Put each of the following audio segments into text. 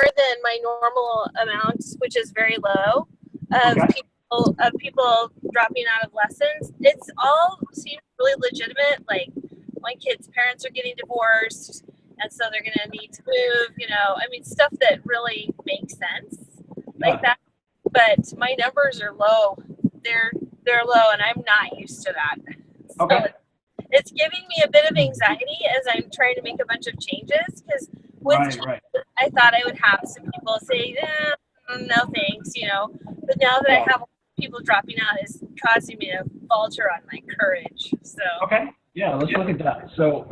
than my normal amount, which is very low, of Okay. people dropping out of lessons. It's all seems really legitimate. Like my kids' parents are getting divorced, and so they're going to need to move. I mean, stuff that really makes sense, like Yeah. that. But my numbers are low. They're low, and I'm not used to that. So Okay. it's giving me a bit of anxiety as I'm trying to make a bunch of changes, because with Right. changes, Right. I thought I would have some people say, no thanks, but now that I Yeah. have people dropping out, it's causing me to falter on my courage. So Okay. Yeah. Let's look at that. So,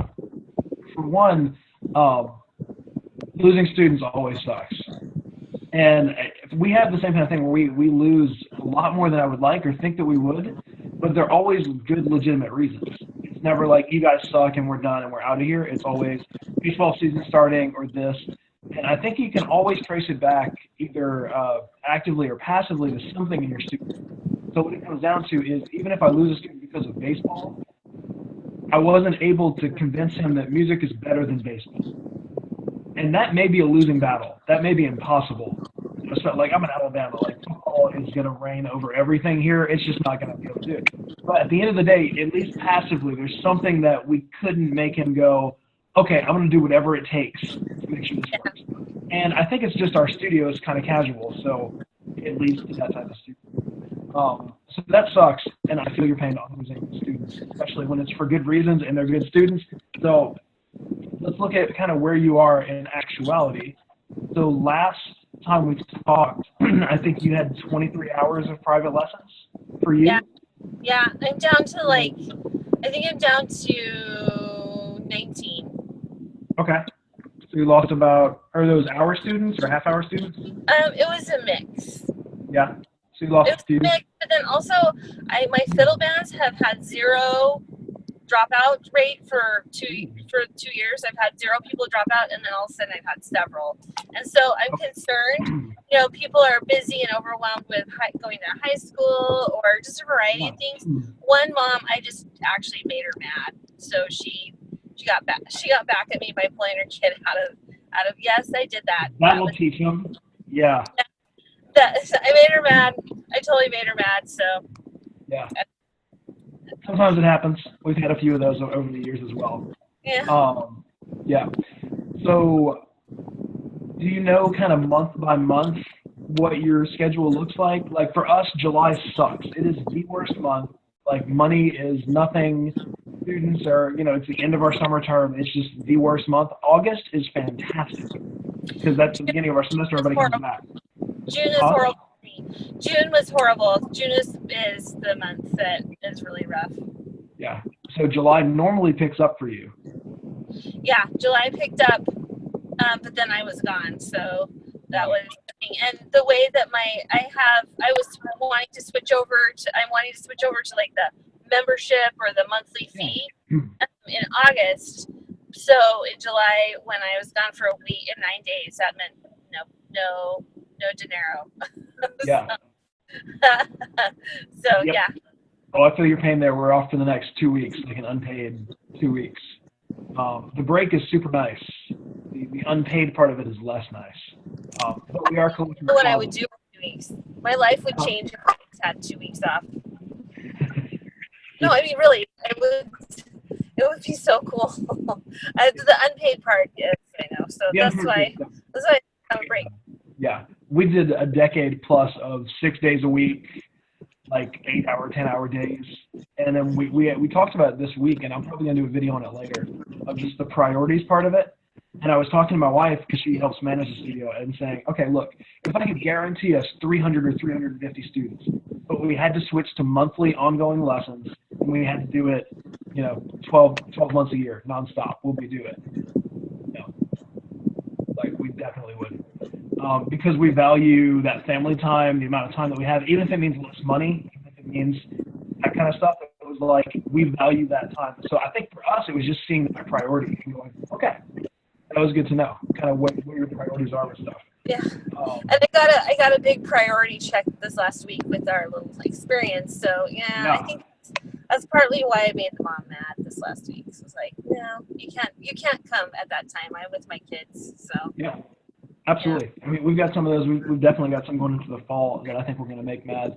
for one, um, losing students always sucks. And we have the same kind of thing where we lose a lot more than I would like or think that we would, but they're always good, legitimate reasons. It's never like you guys suck and we're done and we're out of here. It's always baseball season starting or this. And I think you can always trace it back either actively or passively to something in your student. So what it comes down to is even if I lose a student because of baseball, I wasn't able to convince him that music is better than baseball. And that may be a losing battle. That may be impossible. So, like I'm in Alabama, like football is going to reign over everything here. It's just not going to be able to do it. But at the end of the day, at least passively, there's something that we couldn't make him go, okay, I'm going to do whatever it takes to make sure this works. And I think it's just our studio is kind of casual, so it leads to that type of studio. So that sucks, and I feel your pain on losing students, especially when it's for good reasons and they're good students. So let's look at kind of where you are in actuality. So last time we talked, I think you had 23 hours of private lessons for yeah, you. yeah, I'm down to I think I'm down to 19. Okay. So you lost about, are those hour students or half hour students? It was a mix. Yeah. So you It lost was a few. a mix, but then also, my fiddle bands have had zero dropout rate for 2 years. I've had zero people drop out, and then all of a sudden I've had several. And so I'm concerned. People are busy and overwhelmed with going to high school or just a variety Yeah. of things. One mom, I just actually made her mad, so she got back. She got back at me by pulling her kid out of. Yes, I did that. That That will was teach them. Yeah. that. I made her mad. I totally made her mad. So Yeah. Sometimes it happens. We've had a few of those over the years as well. yeah. Um, yeah. So do you know kind of month by month what your schedule looks like? Like for us, July sucks. It is the worst month. Like money is nothing. Students are, it's the end of our summer term. It's just the worst month. August is fantastic because that's the beginning of our semester. It's Everybody comes horrible. back. June is Huh? horrible for me. June was horrible. June is the month that is really rough. Yeah. So July normally picks up for you. Yeah, July picked up, but then I was gone, so that was the thing. And the way that I was wanting to switch over to, I'm wanting to switch over to like the membership or the monthly fee in August. So in July, when I was gone for a week and 9 days, that meant no dinero. Yeah. So Yep. yeah. Oh, I feel your pain there. We're off for the next 2 weeks, like an unpaid 2 weeks. The break is super nice. The unpaid part of it is less nice. But we are collecting What I would deposits. do for 2 weeks. My life would change if I just had 2 weeks off. No, I mean really, it would be so cool. The unpaid part, yes, I know. So Yeah, that's why I have a break. yeah. We did a decade plus of 6 days a week, like 8 hour, 10 hour days. And then we talked about it this week, and I'm probably gonna do a video on it later, of just the priorities part of it. And I was talking to my wife because she helps manage the studio and saying, okay, look, if I could guarantee us 300 or 350 students, but we had to switch to monthly ongoing lessons, and we had to do it, 12 months a year, nonstop, would we do it? No, like we definitely would. Because we value that family time, the amount of time that we have, even if it means less money, even if it means that kind of stuff. It was like we value that time. So I think for us, it was just seeing that priority and going, okay, that was good to know, kind of what your priorities are with stuff. Yeah, and I got a big priority check this last week with our little experience. So yeah, I think that's partly why I made the mom mad this last week. So it's like, no, you can't come at that time. I'm with my kids. So Yeah. Absolutely. I mean, we've got some of those. We've definitely got some going into the fall that I think we're going to make mad.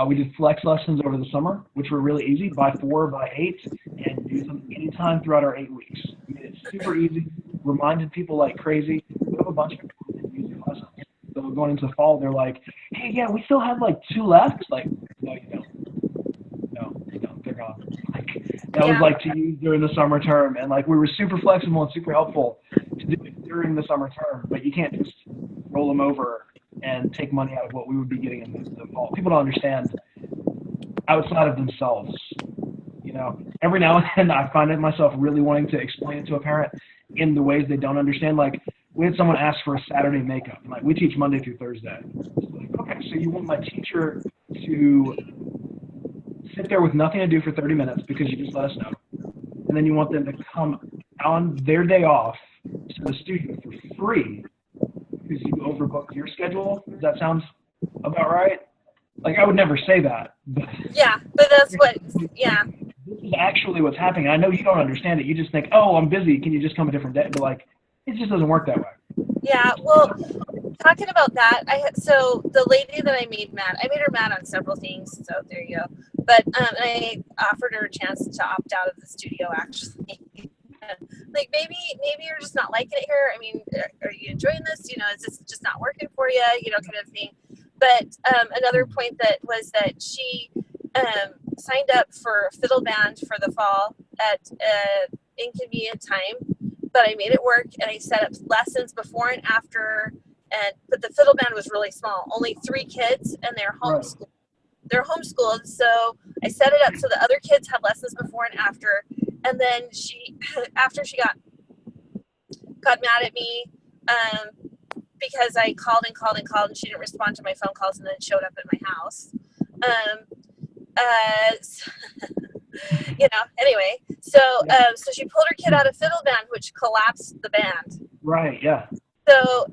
We did flex lessons over the summer, which were really easy, by 4, by 8, and use them anytime throughout our 8 weeks. I mean, it's super easy. Reminded people like crazy. We have a bunch of people who didn't use the lessons. So going into the fall, they're like, hey, yeah, we still have like 2 left. It's like, no, you don't. No, you don't. They're gone. Like, that was Yeah. like to use during the summer term. And like, we were super flexible and super helpful to do it during the summer term, but you can't just roll them over and take money out of what we would be getting in the fall. People don't understand outside of themselves. You know, every now and then I find myself really wanting to explain it to a parent in the ways they don't understand. Like, we had someone ask for a Saturday makeup. Like, we teach Monday through Thursday. So like, okay, so you want my teacher to sit there with nothing to do for 30 minutes because you just let us know, and then you want them to come on their day off to the studio for free because you overbooked your schedule? Does that sound about right? Like, I would never say that, but Yeah, but that's what, yeah. this is actually what's happening. I know you don't understand it. You just think, oh, I'm busy. Can you just come a different day? But like, it just doesn't work that way. Yeah, well, talking about that, so the lady that I made her mad on several things, so there you go. But I offered her a chance to opt out of the studio, actually. Like, maybe you're just not liking it here. I mean, are you enjoying this? You know, is this just not working for you? You know, kind of thing. But another point that was that she signed up for fiddle band for the fall at inconvenient time, but I made it work, and I set up lessons before and after. But the fiddle band was really small, only 3 kids, and they're homeschooled. Right. They're homeschooled, so I set it up so the other kids had lessons before and after. And then she, after she got mad at me, because I called and called and called, and she didn't respond to my phone calls, and then showed up at my house. You know. Anyway, so she pulled her kid out of fiddle band, which collapsed the band. Right. Yeah. So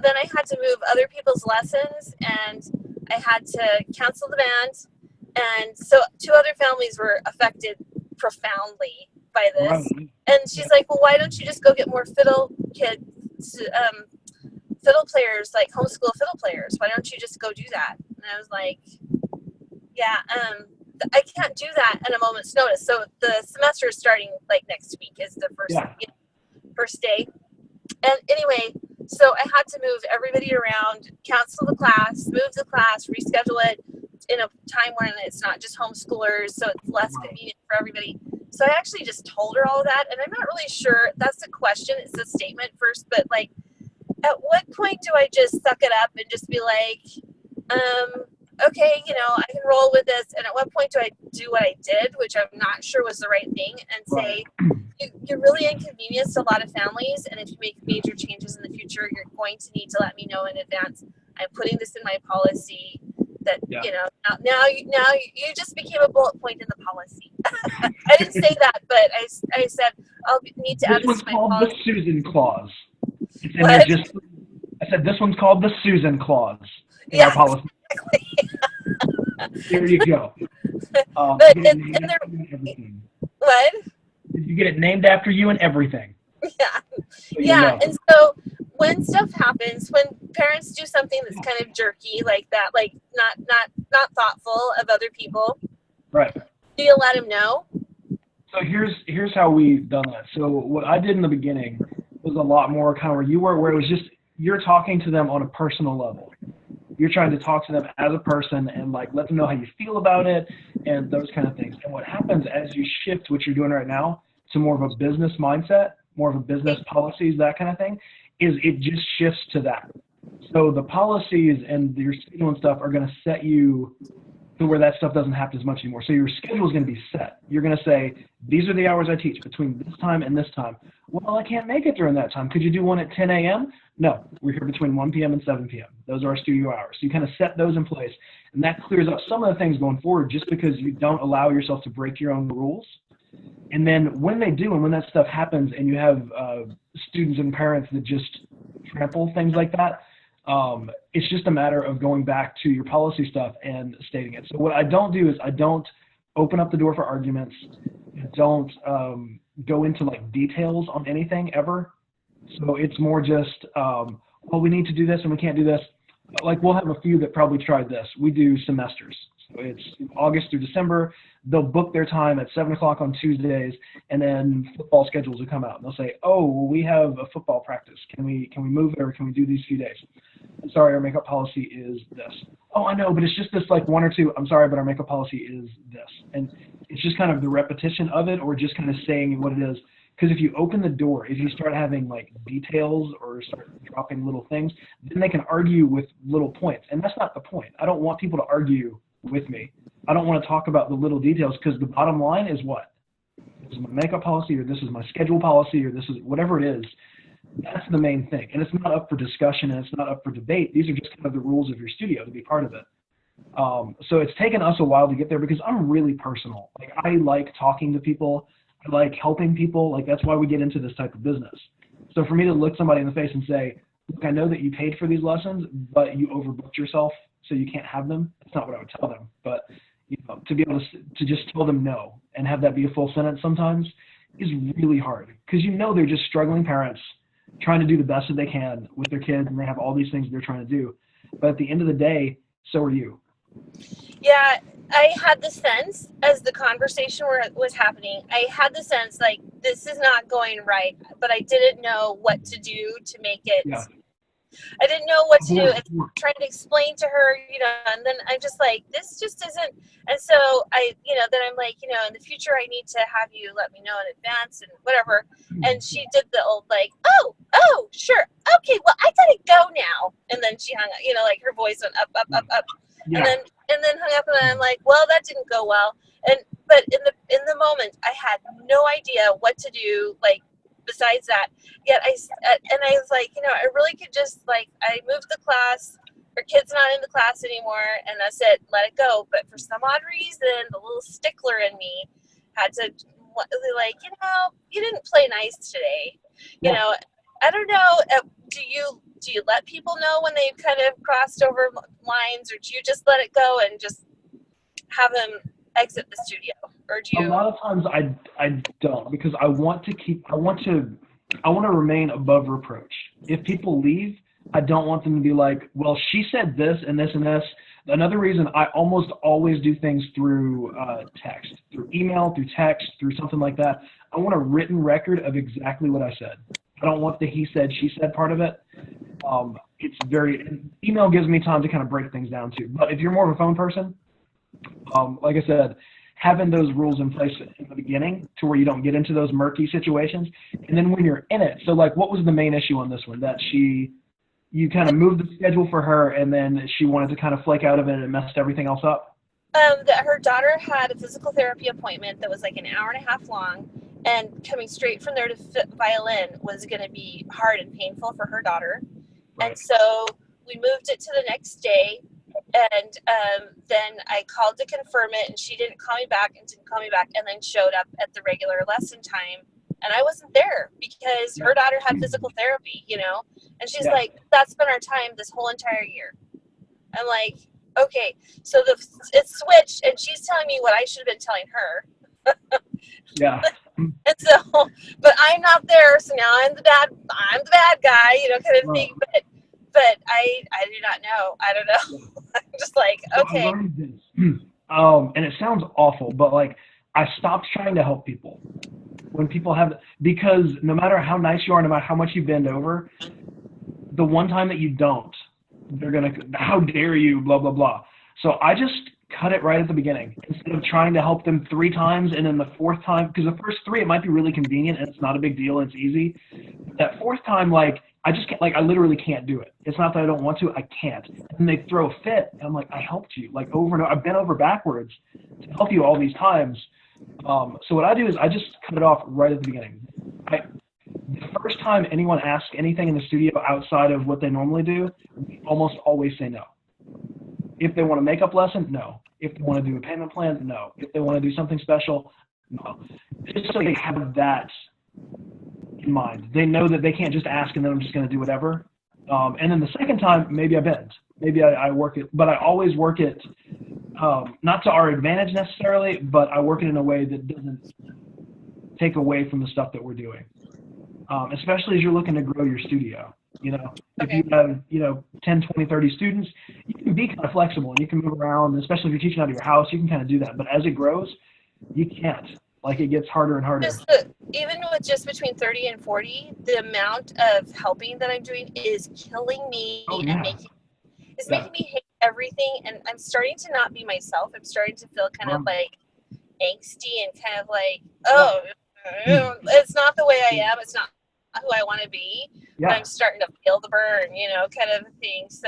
then I had to move other people's lessons, and I had to cancel the band. And so 2 other families were affected profoundly by this. Right. And she's like, well, why don't you just go get more fiddle players, like homeschool fiddle players? Why don't you just go do that? And I was like, yeah, I can't do that at a moment's notice. So the semester is starting like next week is the first day. And anyway, so I had to move everybody around, cancel the class, move the class, reschedule it in a time when it's not just homeschoolers, so it's less convenient for everybody. So I actually just told her all of that, and I'm not really sure. That's the question. It's a statement first, but like, at what point do I just suck it up and just be like, okay, you know, I can roll with this, and at what point do I do what I did, which I'm not sure was the right thing, and say, you really inconvenienced a lot of families, and if you make major changes in the future, you're going to need to let me know in advance. I'm putting this in my policy that, you know, now you just became a bullet point in the policy. I didn't say that, but I said, I'll need to add this to my policy. This one's called the Susan clause. It's in What? there I said, this one's called the Susan clause in our policy. Exactly. There you go. But what? You get it named after you and everything. Yeah. So yeah. And so when stuff happens, when parents do something that's kind of jerky like that, like not thoughtful of other people, right? Do you let them know? So here's how we've done that. So what I did in the beginning was a lot more kind of where you were, where it was just you're talking to them on a personal level. You're trying to talk to them as a person and like let them know how you feel about it and those kind of things. And what happens as you shift what you're doing right now to more of a business mindset, more of a business policies, that kind of thing, is it just shifts to that. So the policies and your schedule and stuff are going to set you to where that stuff doesn't happen as much anymore. So your schedule is going to be set. You're going to say, these are the hours I teach between this time and this time. Well, I can't make it during that time. Could you do one at 10 a.m.? No, we're here between 1 p.m. and 7 p.m. Those are our studio hours. So you kind of set those in place, and that clears up some of the things going forward just because you don't allow yourself to break your own rules. And then when they do and when that stuff happens and you have students and parents that just trample things like that, it's just a matter of going back to your policy stuff and stating it. So what I don't do is I don't open up the door for arguments. I don't go into like details on anything ever. So it's more just well, we need to do this and we can't do this. Like we'll have a few that probably tried this. We do semesters. So it's August through December. They'll book their time at 7 o'clock on Tuesdays, and then football schedules will come out. And they'll say, oh, well, we have a football practice. Can we move it, or can we do these few days? I'm sorry, our makeup policy is this. Oh, I know, but it's just this like one or two. I'm sorry, but our makeup policy is this. And it's just kind of the repetition of it, or just kind of saying what it is. Because if you open the door, if you start having like details or start dropping little things, then they can argue with little points. And that's not the point. I don't want people to argue with me. I don't want to talk about the little details, because the bottom line is what? This is my makeup policy, or this is my schedule policy, or this is whatever it is. That's the main thing. And it's not up for discussion, and it's not up for debate. These are just kind of the rules of your studio to be part of it. So it's taken us a while to get there, because I'm really personal. Like I like talking to people. I like helping people. Like that's why we get into this type of business. So for me to look somebody in the face and say, look, I know that you paid for these lessons, but you overbooked yourself, so you can't have them. That's not what I would tell them. But to be able to just tell them no and have that be a full sentence sometimes is really hard, because they're just struggling parents trying to do the best that they can with their kids, and they have all these things they're trying to do. But at the end of the day, so are you. Yeah, I had the sense as the conversation was happening, I had the sense like this is not going right, but I didn't know what to do to make it. Yeah. I didn't know what to do, and trying to explain to her, and then I'm just like, this just isn't. And so then I'm like, in the future I need to have you let me know in advance and whatever. And she did the old like, oh, sure, okay, well I gotta go now. And then she hung up, like her voice went up, Yeah. and then hung up, and I'm like, well, that didn't go well. But in the moment, I had no idea what to do, like besides that. Yet I was like, I really could just like, I moved the class. Her kid's not in the class anymore, and I said, let it go. But for some odd reason, the little stickler in me had to like, you didn't play nice today. Yeah. I don't know. Do you let people know when they've kind of crossed over lines, or do you just let it go and just have them exit the studio? Or do you? A lot of times I don't, because I want to remain above reproach. If people leave, I don't want them to be like, well, she said this and this and this. Another reason I almost always do things through text, through email, through text, through something like that. I want a written record of exactly what I said. I don't want the he said, she said part of it. Email gives me time to kind of break things down too. But if you're more of a phone person, like I said, having those rules in place in the beginning to where you don't get into those murky situations. And then when you're in it, so like what was the main issue on this one? That you kind of moved the schedule for her, and then she wanted to kind of flake out of it, and it messed everything else up? That her daughter had a physical therapy appointment that was like an hour and a half long, and coming straight from there to violin was going to be hard and painful for her daughter. Right. And so we moved it to the next day, and then I called to confirm it, and she didn't call me back, and then showed up at the regular lesson time, and I wasn't there because her daughter had physical therapy, and she's like, that's been our time this whole entire year. I'm like, okay, so it switched, and she's telling me what I should have been telling her. Yeah. And so, but I'm not there, so now I'm the bad guy, kind of thing. But I do not know. I don't know. I'm just like, okay. So I learned this. And it sounds awful, but like I stopped trying to help people when people because no matter how nice you are, no matter how much you bend over, the one time that you don't, they're gonna, how dare you, blah blah blah. So I just cut it right at the beginning instead of trying to help them 3 times, and then the 4th time, because the first 3 it might be really convenient and it's not a big deal and it's easy. That 4th time, like I just can't, like I literally can't do it. It's not that I don't want to, I can't. And they throw a fit, and I'm like, I helped you like over and over. I've bent over backwards to help you all these times. So what I do is I just cut it off right at the beginning. The first time anyone asks anything in the studio outside of what they normally do, we almost always say no. If they want a makeup lesson, no. If they want to do a payment plan, no. If they want to do something special, no. Just so they have that in mind. They know that they can't just ask and then I'm just going to do whatever. And then the second time, maybe I bend. Maybe I work it, but I always work it not to our advantage necessarily, but I work it in a way that doesn't take away from the stuff that we're doing. Especially as you're looking to grow your studio. If Okay. you have, 10, 20, 30 students, you can be kind of flexible and you can move around, especially if you're teaching out of your house, you can kind of do that. But as it grows, you can't. Like, it gets harder and harder. Even with just between 30 and 40, the amount of helping that I'm doing is killing me Oh, and yeah. making me hate everything. And I'm starting to not be myself. I'm starting to feel kind of like angsty and kind of like, oh, it's not the way I am. It's not who I want to be. Yeah. I'm starting to feel the burn, kind of thing. So.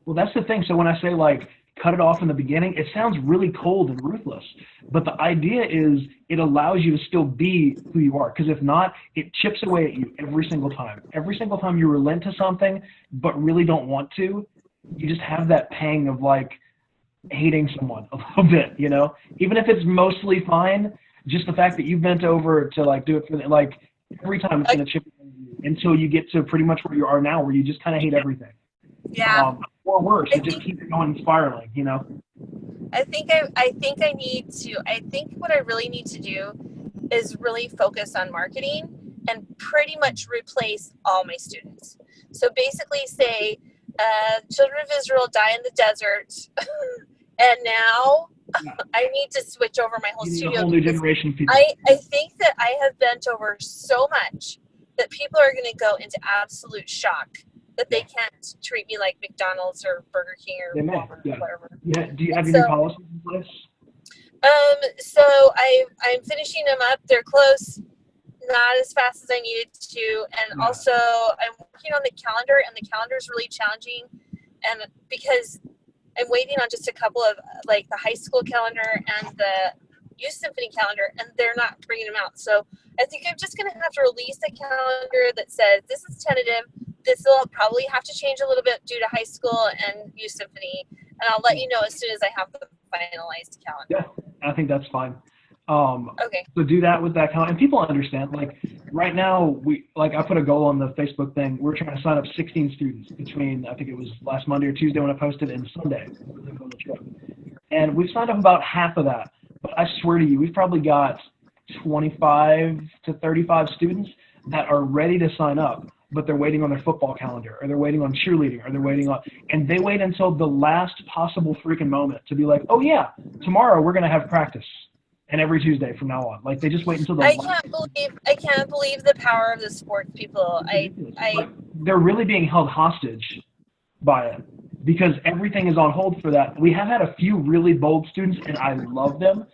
Well, that's the thing. So when I say, like, cut it off in the beginning, it sounds really cold and ruthless. But the idea is it allows you to still be who you are. Because if not, it chips away at you every single time. Every single time you relent to something but really don't want to, you just have that pang of, like, hating someone a little bit, Even if it's mostly fine, just the fact that you bent over to, like, do it for them, like, every time it's going to chip away at you until you get to pretty much where you are now, where you just kind of hate everything. Yeah. Or worse, it just keeps going spiraling, I think what I really need to do is really focus on marketing and pretty much replace all my students. So basically say, children of Israel die in the desert, and now I need to switch over my whole you need studio. a whole new generation of people. I think that I have bent over so much that people are going to go into absolute shock that they can't treat me like McDonald's or Burger King or Walmart or whatever. Yeah. Do you have your new policies in place? So I'm finishing them up. They're close, not as fast as I needed to, and also I'm working on the calendar, and the calendar is really challenging, and because I'm waiting on just a couple of, like, the high school calendar and the youth symphony calendar, and they're not bringing them out. So I think I'm just going to have to release a calendar that says this is tentative. This will probably have to change a little bit due to high school and youth symphony, and I'll let you know as soon as I have the finalized calendar. Yeah, I think that's fine. Okay. So do that with that calendar, and people understand. Like, right now, I put a goal on the Facebook thing. We're trying to sign up 16 students between, I think it was last Monday or Tuesday when I posted, and Sunday on the trip. And we've signed up about half of that. But I swear to you, we've probably got 25 to 35 students that are ready to sign up, but they're waiting on their football calendar, or they're waiting on cheerleading, or they're waiting on, and they wait until the last possible freaking moment to be like, oh yeah, tomorrow we're going to have practice. And every Tuesday from now on. Like, they just wait until the I can't believe the power of the sports people. They're really being held hostage by it, because everything is on hold for that. We have had a few really bold students, and I love them,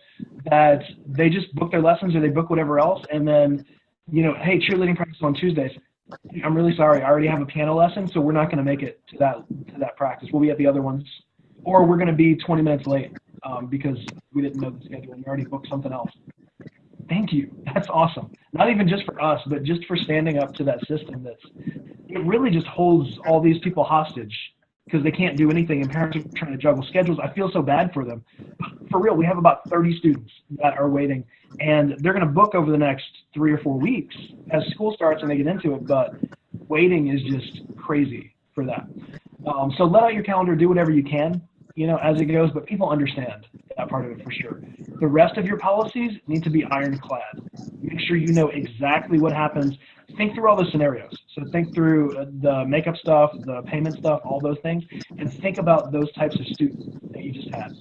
that they just book their lessons or they book whatever else, and then, hey, cheerleading practice on Tuesdays. I'm really sorry, I already have a piano lesson, so we're not going to make it to that practice. We'll be at the other ones, or we're going to be 20 minutes late because we didn't know the schedule and we already booked something else. Thank you. That's awesome. Not even just for us, but just for standing up to that system. It really just holds all these people hostage because they can't do anything, and parents are trying to juggle schedules. I feel so bad for them. For real, we have about 30 students that are waiting, and they're going to book over the next 3 or 4 weeks as school starts and they get into it, but waiting is just crazy for that. So let out your calendar, do whatever you can, as it goes, but people understand that part of it for sure. The rest of your policies need to be ironclad. Make sure you know exactly what happens. Think through all the scenarios. So think through the makeup stuff, the payment stuff, all those things, and think about those types of students that you just had.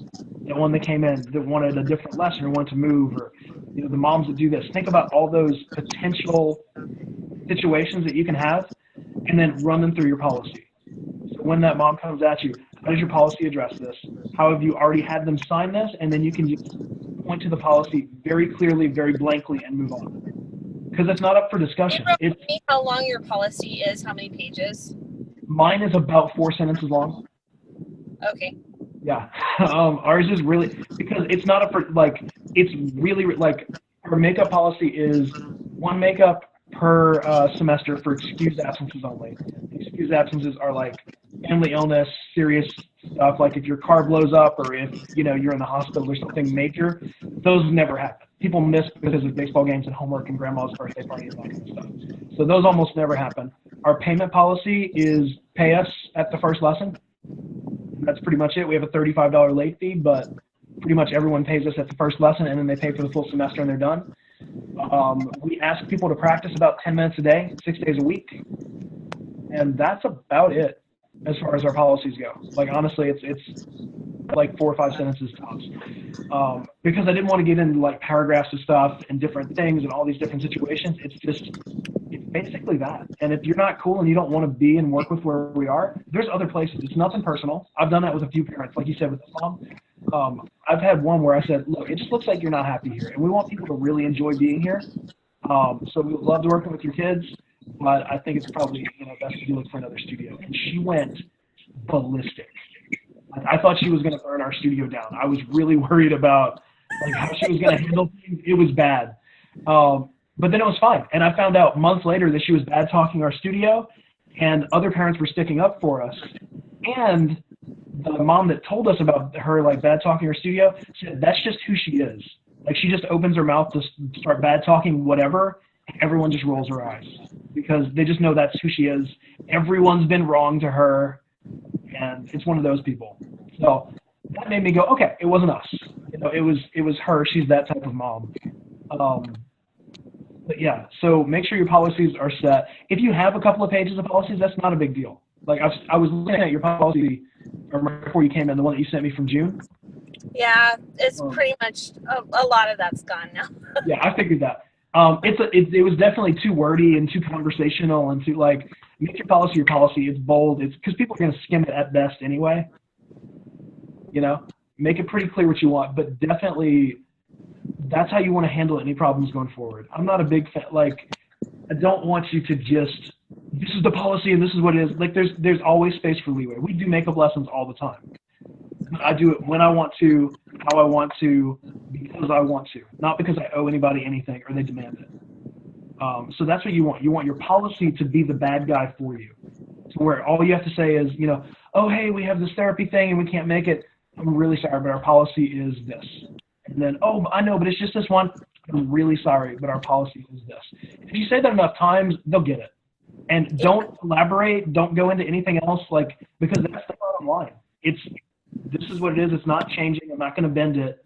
The one that came in that wanted a different lesson or wanted to move, or the moms that do this. Think about all those potential situations that you can have, and then run them through your policy. So when that mom comes at you, how does your policy address this? How have you already had them sign this? And then you can just point to the policy very clearly, very blankly, and move on. Because it's not up for discussion. Can you remind me how long your policy is? How many pages? Mine is about 4 sentences long. Okay. Yeah. Ours is really, because it's not up for, it's really, our makeup policy is 1 makeup per semester for excused absences only. Excused absences are like family illness, serious stuff, like if your car blows up or if you're in the hospital or something major. Those never happen. People miss because of baseball games and homework and grandma's birthday party and that kind of stuff. So those almost never happen. Our payment policy is pay us at the first lesson. That's pretty much it. We have a $35 late fee, but pretty much everyone pays us at the first lesson, and then they pay for the full semester and they're done. We ask people to practice about 10 minutes a day, 6 days a week. And that's about it as far as our policies go. Like, honestly, it's like 4 or 5 sentences tops. Because I didn't want to get into like paragraphs of stuff and different things and all these different situations. It's basically that. And if you're not cool and you don't want to be and work with where we are, there's other places. It's nothing personal. I've done that with a few parents, like you said with the mom. I've had one where I said, look, it just looks like you're not happy here, and we want people to really enjoy being here. So we would love to work with your kids, but I think it's probably best if you look for another studio. And she went ballistic. I thought she was going to burn our studio down. I was really worried about like how she was going to handle things. It was bad. But then it was fine. And I found out months later that she was bad talking our studio, and other parents were sticking up for us. And the mom that told us about her like bad talking her studio said that's just who she is. Like, she just opens her mouth to start bad talking whatever, and everyone just rolls their eyes because they just know that's who she is. Everyone's been wrong to her, and it's one of those people. So that made me go, okay, it wasn't us. It was her. She's that type of mom. But yeah, so make sure your policies are set. If you have a couple of pages of policies, that's not a big deal. Like, I was looking at your policy before you came in, the one that you sent me from June. Yeah, it's pretty much a lot of that's gone now. Yeah, I figured that. It was definitely too wordy and too conversational and too like make your policy your policy. It's bold. It's because people are going to skim it at best anyway. Make it pretty clear what you want, but definitely that's how you want to handle any problems going forward. I'm not a big fan. Like, I don't want you to just this is the policy and this is what it is. Like, there's always space for leeway. We do makeup lessons all the time. I do it when I want to, how I want to, because I want to, not because I owe anybody anything or they demand it. So that's what you want. You want your policy to be the bad guy for you, to where all you have to say is, oh, hey, we have this therapy thing and we can't make it. I'm really sorry, but our policy is this. And then, oh, I know, but it's just this one. I'm really sorry, but our policy is this. If you say that enough times, they'll get it. And don't elaborate. Don't go into anything else, because that's the bottom line. This is what it is. It's not changing. I'm not going to bend it.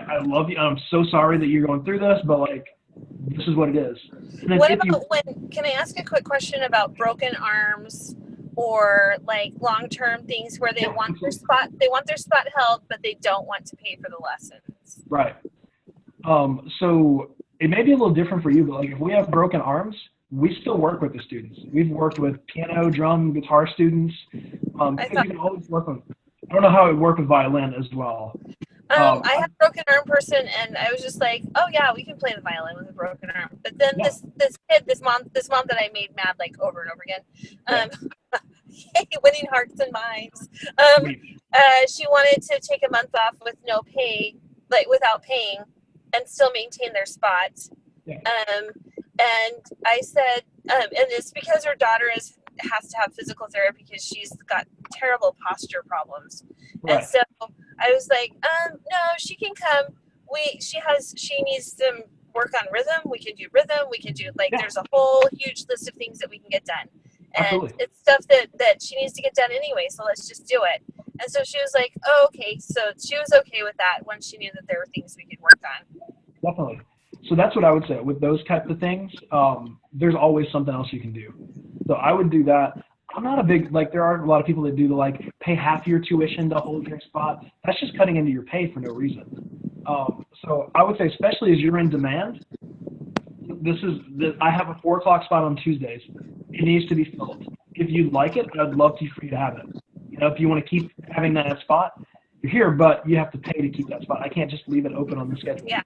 I love you. I'm so sorry that you're going through this, but this is what it is. What about can I ask a quick question about broken arms or long-term things where they want their spot held, but they don't want to pay for the lessons? Right. So it may be a little different for you, but if we have broken arms, we still work with the students. We've worked with piano, drum, guitar students. Because you can always work with. I don't know how it would work with violin as well. I had a broken arm person, and I was just like, oh yeah, we can play the violin with a broken arm. But then this mom that I made mad over and over again, winning hearts and minds. She wanted to take a month off with no pay, without paying, and still maintain their spot. Yeah. And I said, and it's because her daughter has to have physical therapy because she's got terrible posture problems. Right. And so I was like, no, she can come. She needs some work on rhythm. We can do rhythm. We can do there's a whole huge list of things that we can get done. And Absolutely. It's stuff that she needs to get done anyway. So let's just do it. And so she was like, oh, okay. So she was okay with that once she knew that there were things we could work on. Definitely. So that's what I would say with those types of things. There's always something else you can do. So I would do that. I'm not a big, there are a lot of people that do pay half your tuition to hold your spot. That's just cutting into your pay for no reason. So I would say, especially as you're in demand, I have a 4 o'clock spot on Tuesdays. It needs to be filled. If you'd like it, I'd love for you to have it. If you want to keep having that spot, you're here, but you have to pay to keep that spot. I can't just leave it open on the schedule. Yeah.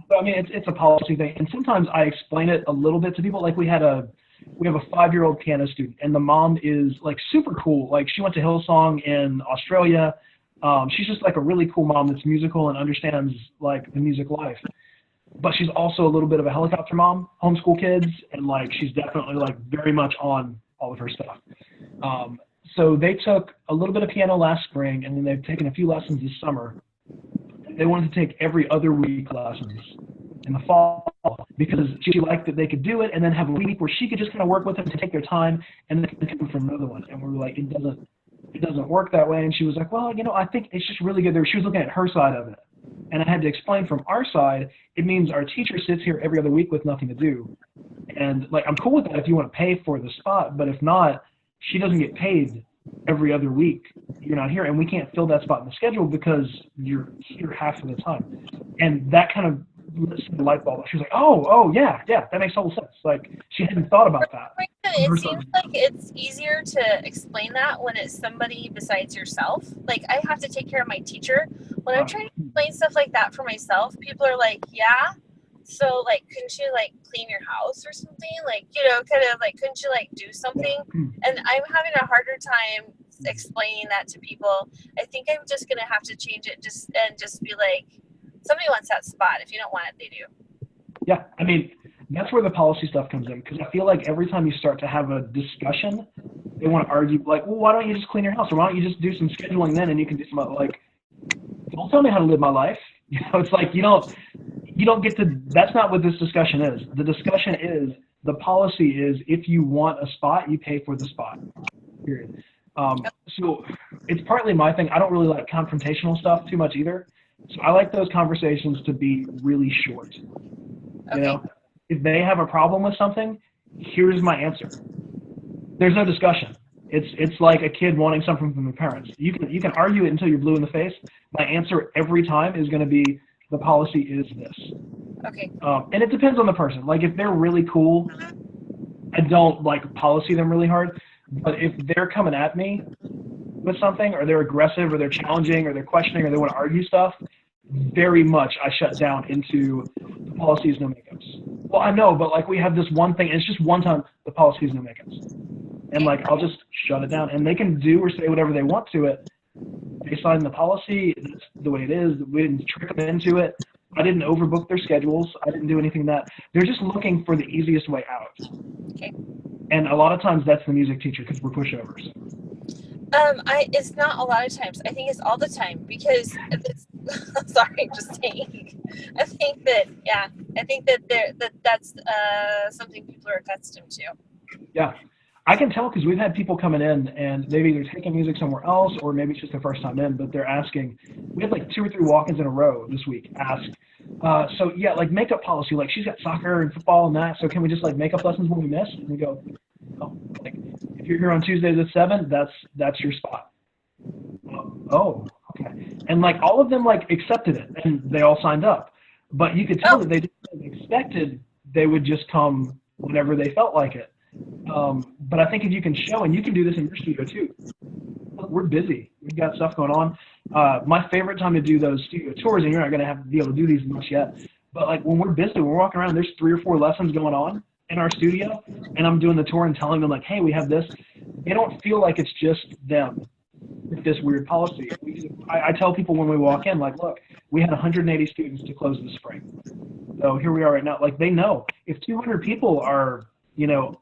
So, I mean, it's a policy thing. And sometimes I explain it a little bit to people. We have a 5-year-old piano student, and the mom is super cool. She went to Hillsong in Australia. She's just a really cool mom that's musical and understands the music life. But she's also a little bit of a helicopter mom, homeschool kids, and she's definitely very much on all of her stuff. So they took a little bit of piano last spring, and then they've taken a few lessons this summer. They wanted to take every other week lessons in the fall because she liked that they could do it and then have a week where she could just kind of work with them to take their time and then come from another one. And we were like, it doesn't work that way. And she was like, well, I think it's just really good there. She was looking at her side of it. And I had to explain from our side, it means our teacher sits here every other week with nothing to do. And like, I'm cool with that if you want to pay for the spot, but if not, she doesn't get paid every other week. You're not here, and we can't fill that spot in the schedule because you're here half of the time. And that kind of lit the light bulb. She was like, oh, yeah, that makes total sense. Like, she hadn't thought about that. It seems like it's easier to explain that when it's somebody besides yourself. Like, I have to take care of my teacher. When I'm trying to explain stuff like that for myself, people are like, yeah, so, like, couldn't you, like, clean your house or something? Like, you know, kind of, like, couldn't you, like, do something? And I'm having a harder time explaining that to people. I think I'm just going to have to change it just be like, somebody wants that spot. If you don't want it, they do. Yeah, I mean, that's where the policy stuff comes in, because I feel like every time you start to have a discussion, they want to argue, like, well, why don't you just clean your house? Or why don't you just do some scheduling then and you can do some, like, don't tell me how to live my life. You know, it's like, you don't get to, that's not what this discussion is. The discussion is, the policy is, if you want a spot, you pay for the spot, period. So it's partly my thing. I don't really like confrontational stuff too much either. So I like those conversations to be really short. You know, if they have a problem with something, here's my answer. There's no discussion. It's like a kid wanting something from their parents. You can argue it until you're blue in the face. My answer every time is going to be, the policy is this. Okay. And it depends on the person. Like, if they're really cool, I don't like policy them really hard. But if they're coming at me with something, or they're aggressive, or they're challenging, or they're questioning, or they want to argue stuff, very much I shut down into, the policy is no makeups. Well, I know, but like, we have this one thing, and it's just one time, the policy is no makeups. And like, I'll just shut it down, and they can do or say whatever they want to it. They signed the policy, that's the way it is. We didn't trick them into it. I didn't overbook their schedules. I didn't do anything that. They're just looking for the easiest way out. Okay. And a lot of times that's the music teacher, because we're pushovers. It's not a lot of times. I think it's all the time, because it's, sorry, just saying. I think that's something people are accustomed to. Yeah. I can tell, because we've had people coming in and they've either taken music somewhere else, or maybe it's just their first time in, but they're asking. We had like 2 or 3 walk-ins in a row this week ask, so yeah, like, makeup policy, like, she's got soccer and football and that, so can we just like makeup lessons when we miss? And we go, oh, like, if you're here on Tuesdays at 7, that's your spot. Oh, okay. And like, all of them like accepted it, and they all signed up, but you could tell that they didn't expected they would just come whenever they felt like it. But I think if you can show, and you can do this in your studio too, we're busy. We've got stuff going on. My favorite time to do those studio tours, and you're not going to be able to do these much yet, but like, when we're busy, we're walking around, there's 3 or 4 lessons going on in our studio, and I'm doing the tour and telling them like, hey, we have this. They don't feel like it's just them with this weird policy. I tell people when we walk in, like, look, we had 180 students to close the spring. So here we are right now. Like, they know if 200 people are, you know,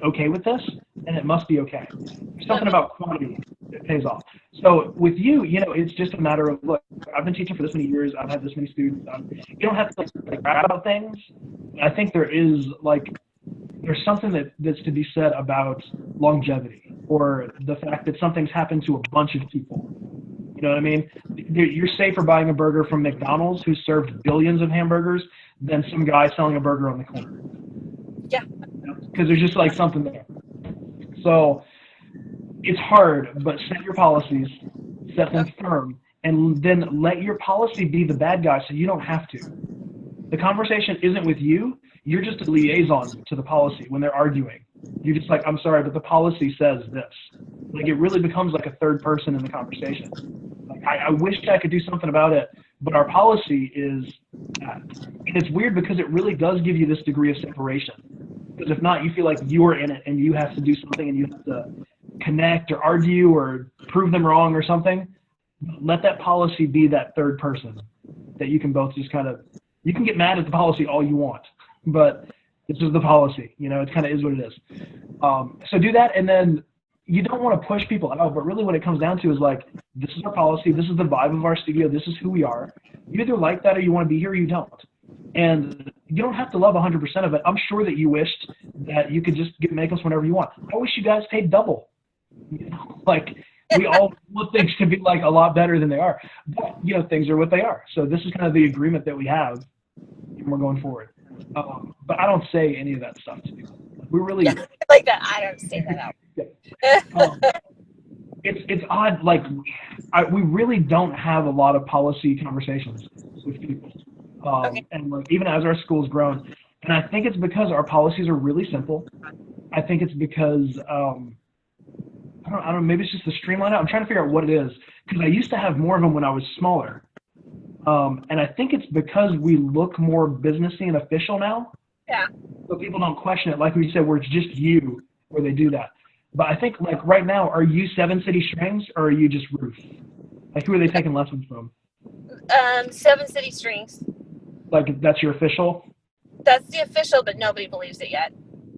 okay with this, and it must be okay. There's something about quantity that pays off. So with you, you know, it's just a matter of, look, I've been teaching for this many years. I've had this many students. You don't have to like brag about things. I think there's something that's to be said about longevity, or the fact that something's happened to a bunch of people. You know what I mean? You're safer buying a burger from McDonald's, who served billions of hamburgers, than some guy selling a burger on the corner. Yeah. Because there's just like something there. So it's hard, but set your policies, set them firm, and then let your policy be the bad guy, so you don't have to. The conversation isn't with you. You're just a liaison to the policy when they're arguing. You're just like, I'm sorry, but the policy says this. Like, it really becomes like a third person in the conversation. Like, I wish I could do something about it, but our policy is that. And it's weird, because it really does give you this degree of separation. Because if not, you feel like you're in it and you have to do something, and you have to connect or argue or prove them wrong or something. Let that policy be that third person that you can both just kind of, you can get mad at the policy all you want, but this is the policy, you know, it kind of is what it is. So do that, and then you don't want to push people out, but really what it comes down to is like, this is our policy, this is the vibe of our studio, this is who we are. You either like that or you want to be here or you don't. And you don't have to love 100% of it. I'm sure that you wished that you could just get makeups whenever you want. I wish you guys paid double. You know, like, we all want things to be like a lot better than they are. But, you know, things are what they are. So this is kind of the agreement that we have, and we're going forward. But I don't say any of that stuff to people. We Yeah, really, like that. I don't say that out. um, it's odd. Like we really don't have a lot of policy conversations with people, Okay. and like even as our school's grown, and I think it's because our policies are really simple. I think it's because I don't know, maybe it's just the streamline. I'm trying to figure out what it is because I used to have more of them when I was smaller, and I think it's because we look more businessy and official now, Yeah. so people don't question it. Like we said, where it's just you where they do that. But I think like right now, are you Seven City Strings or are you just Ruth? Like who are they taking lessons from? Seven City Strings. Like that's your official? That's the official, but nobody believes it yet.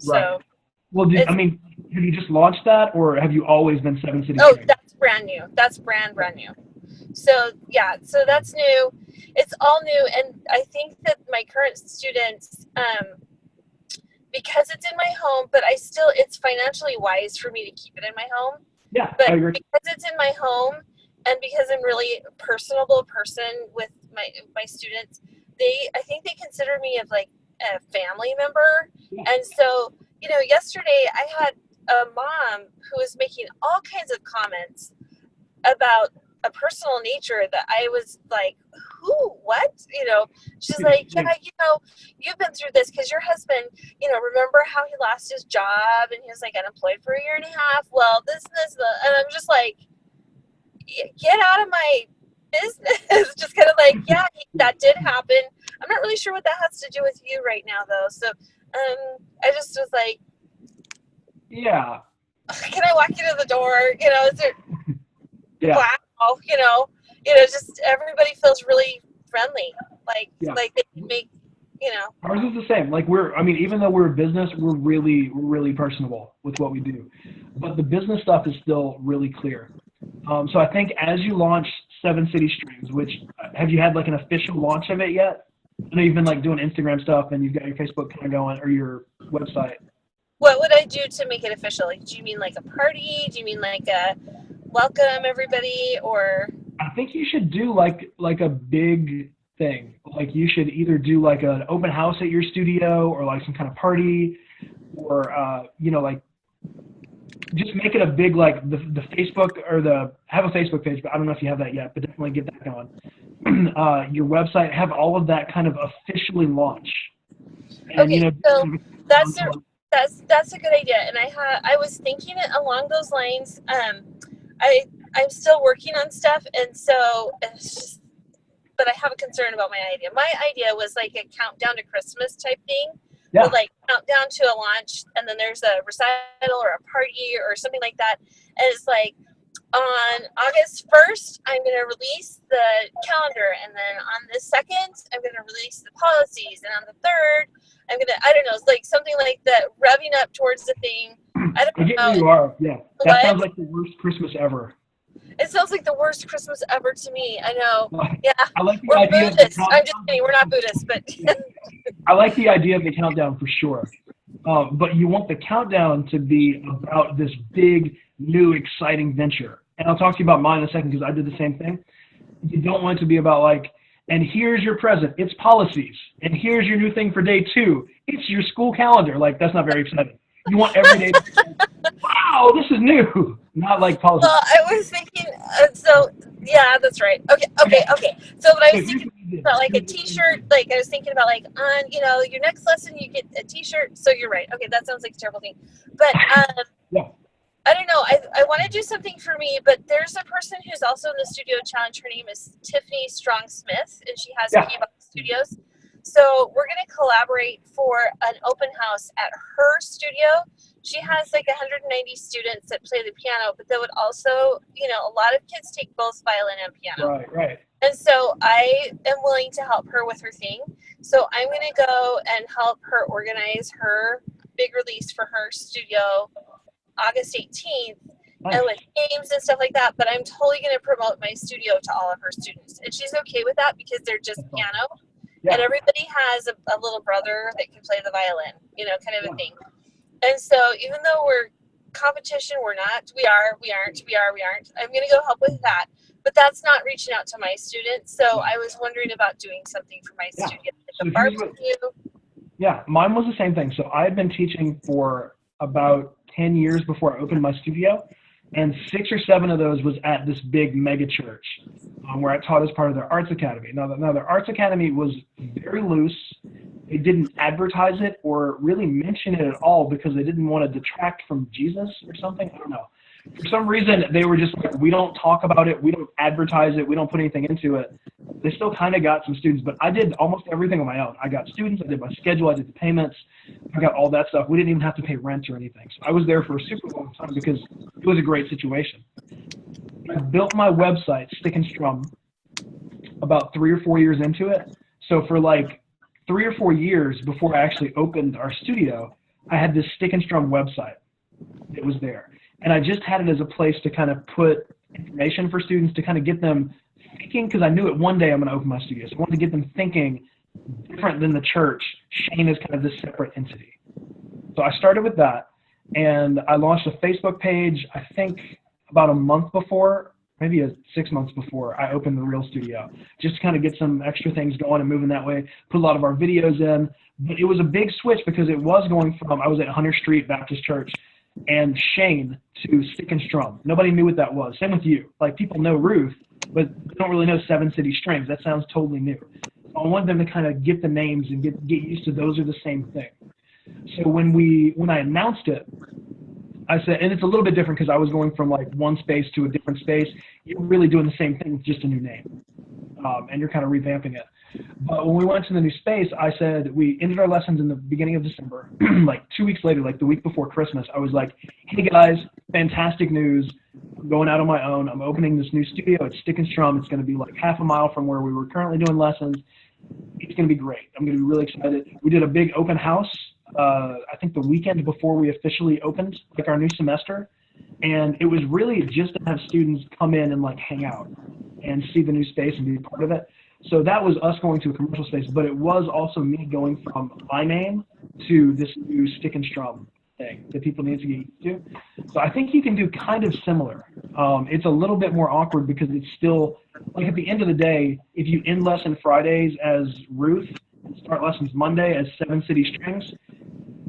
Right. So Well, I it's mean, have you just launched that or have you always been Seven City oh, Strings? that's brand new. That's brand new. So yeah, so that's new. It's all new, and I think that my current students, because it's in my home, but it's financially wise for me to keep it in my home. Yeah, I But agree. because it's in my home, and because I'm really a personable person with my students, I think they consider me of like a family member. Yeah. And so, yesterday I had a mom who was making all kinds of comments about a personal nature that I was like, who, what? She's like, yeah, you've been through this because your husband, remember how he lost his job and he was like unemployed for a year and a half? Well, this, and I'm just like, get out of my business. Just kind of like, yeah, that did happen. I'm not really sure what that has to do with you right now, though. So, I just was like, Yeah. can I walk you to the door? Is there, Yeah. wow, just everybody feels really friendly. Yeah. Like they can make, Ours is the same. Like I mean, even though we're a business, we're really personable with what we do. But the business stuff is still really clear. So I think as you launch Seven City Strings, which have you had like an official launch of it yet? I know you've been like doing Instagram stuff and you've got your Facebook kind of going or your website. what would I do to make it official? Like, do you mean like a party? Do you mean like a welcome everybody or? I think you should do like a big thing. Like you should either do like an open house at your studio or like some kind of party or like just make it a big like the Facebook or have a Facebook page, but I don't know if you have that yet, but definitely get that going. Your website, have all of that kind of officially launch. And Okay, so that's a, content. that's a good idea, and I was thinking it along those lines. I'm still working on stuff, and so it's just, but I have a concern about my idea. My idea was like a countdown to Christmas type thing. Yeah. But like countdown to a launch, and then there's a recital or a party or something like that. And it's like on August 1st, I'm going to release the calendar. And then on the 2nd, I'm going to release the policies. And on the 3rd, I don't know, it's like something like that, revving up towards the thing. I don't I get know. where you are. Yeah. That What? sounds like the worst Christmas ever. It sounds like the worst Christmas ever to me. I know. Yeah. I like the We're idea of the Buddhists. countdown. I'm just kidding. We're not Buddhists, but. I like the idea of the countdown for sure. But you want the countdown to be about this big, new, exciting venture. And I'll talk to you about mine in a second because I did the same thing. You don't want it to be about like, and here's your present, it's policies. And here's your new thing for day 2, it's your school calendar. Like, that's not very exciting. You want every day to say, wow, this is new. Not like policies. Well, I was thinking, so yeah, that's right. Okay. So what I was thinking about like a T-shirt, like I was thinking about like on your next lesson you get a T-shirt. So you're right. Okay, that sounds like a terrible thing, but Yeah. I don't know. I want to do something for me, but there's a person who's also in the studio challenge. Her name is Tiffany Strong Smith, and she has Keybox Studios. So we're going to collaborate for an open house at her studio. She has like 190 students that play the piano, but that would also, a lot of kids take both violin and piano. Right. And so I am willing to help her with her thing. So I'm going to go and help her organize her big release for her studio August 18th, Nice. and with games and stuff like that. But I'm totally going to promote my studio to all of her students. And she's okay with that because they're just piano. Yeah. And everybody has a little brother that can play the violin, kind of a thing. And so even though we're competition, we aren't. I'm going to go help with that. But that's not reaching out to my students. So I was wondering about doing something for my studio, like a barbecue. Yeah, mine was the same thing. So I had been teaching for about 10 years before I opened my studio, and 6 or 7 of those was at this big mega church where I taught as part of their arts academy. Now, their arts academy was very loose. They didn't advertise it or really mention it at all because they didn't want to detract from Jesus or something. I don't know. For some reason, they were just like, we don't talk about it, we don't advertise it, we don't put anything into it. They still kind of got some students, but I did almost everything on my own. I got students, I did my schedule, I did the payments, I got all that stuff. We didn't even have to pay rent or anything. So I was there for a super long time because it was a great situation. I built my website, Stick and Strum, about 3 or 4 years into it. So for like 3 or 4 years before I actually opened our studio, I had this Stick and Strum website. It was there. And I just had it as a place to kind of put information for students to kind of get them thinking, because I knew it one day I'm going to open my studio. So I wanted to get them thinking different than the church. Shane is kind of this separate entity. So I started with that, and I launched a Facebook page, I think about a month before, maybe 6 months before I opened the real studio, just to kind of get some extra things going and moving that way, put a lot of our videos in. But it was a big switch because it was going from, I was at Hunter Street Baptist Church, and Shane to Stick and Strum. Nobody knew what that was. Same with you. Like, people know Ruth, but they don't really know Seven City Strings. That sounds totally new. So I wanted them to kind of get the names and get used to those are the same thing. So when I announced it, I said, and it's a little bit different because I was going from like one space to a different space. You're really doing the same thing with just a new name, and you're kind of revamping it. But when we went to the new space, I said we ended our lessons in the beginning of December. Like 2 weeks later, like the week before Christmas, I was like, hey guys, fantastic news. I'm going out on my own. I'm opening this new studio at Stick and Strum. It's going to be like half a mile from where we were currently doing lessons. It's going to be great. I'm going to be really excited. We did a big open house, I think the weekend before we officially opened, like our new semester. And it was really just to have students come in and like hang out and see the new space and be part of it. So that was us going to a commercial space, but it was also me going from my name to this new Stick and Strum thing that people need to get used to. So I think you can do kind of similar. It's a little bit more awkward because it's still, like at the end of the day, if you end lesson Fridays as Ruth and start lessons Monday as Seven City Strings,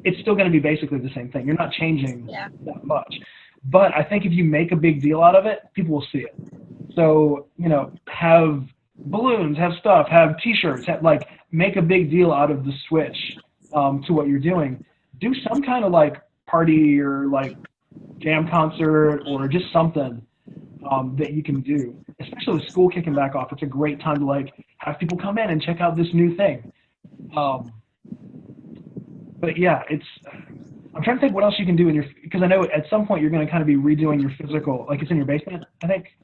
it's still going to be basically the same thing. You're not changing that much. But I think if you make a big deal out of it, people will see it. So, you know, have balloons, have stuff, have t-shirts, like make a big deal out of the switch to what you're doing. Do some kind of like party or like jam concert or just something that you can do, especially with school kicking back off. It's a great time to like have people come in and check out this new thing. But yeah, I'm trying to think what else you can do in your, because I know at some point you're going to kind of be redoing your physical, like it's in your basement, I think.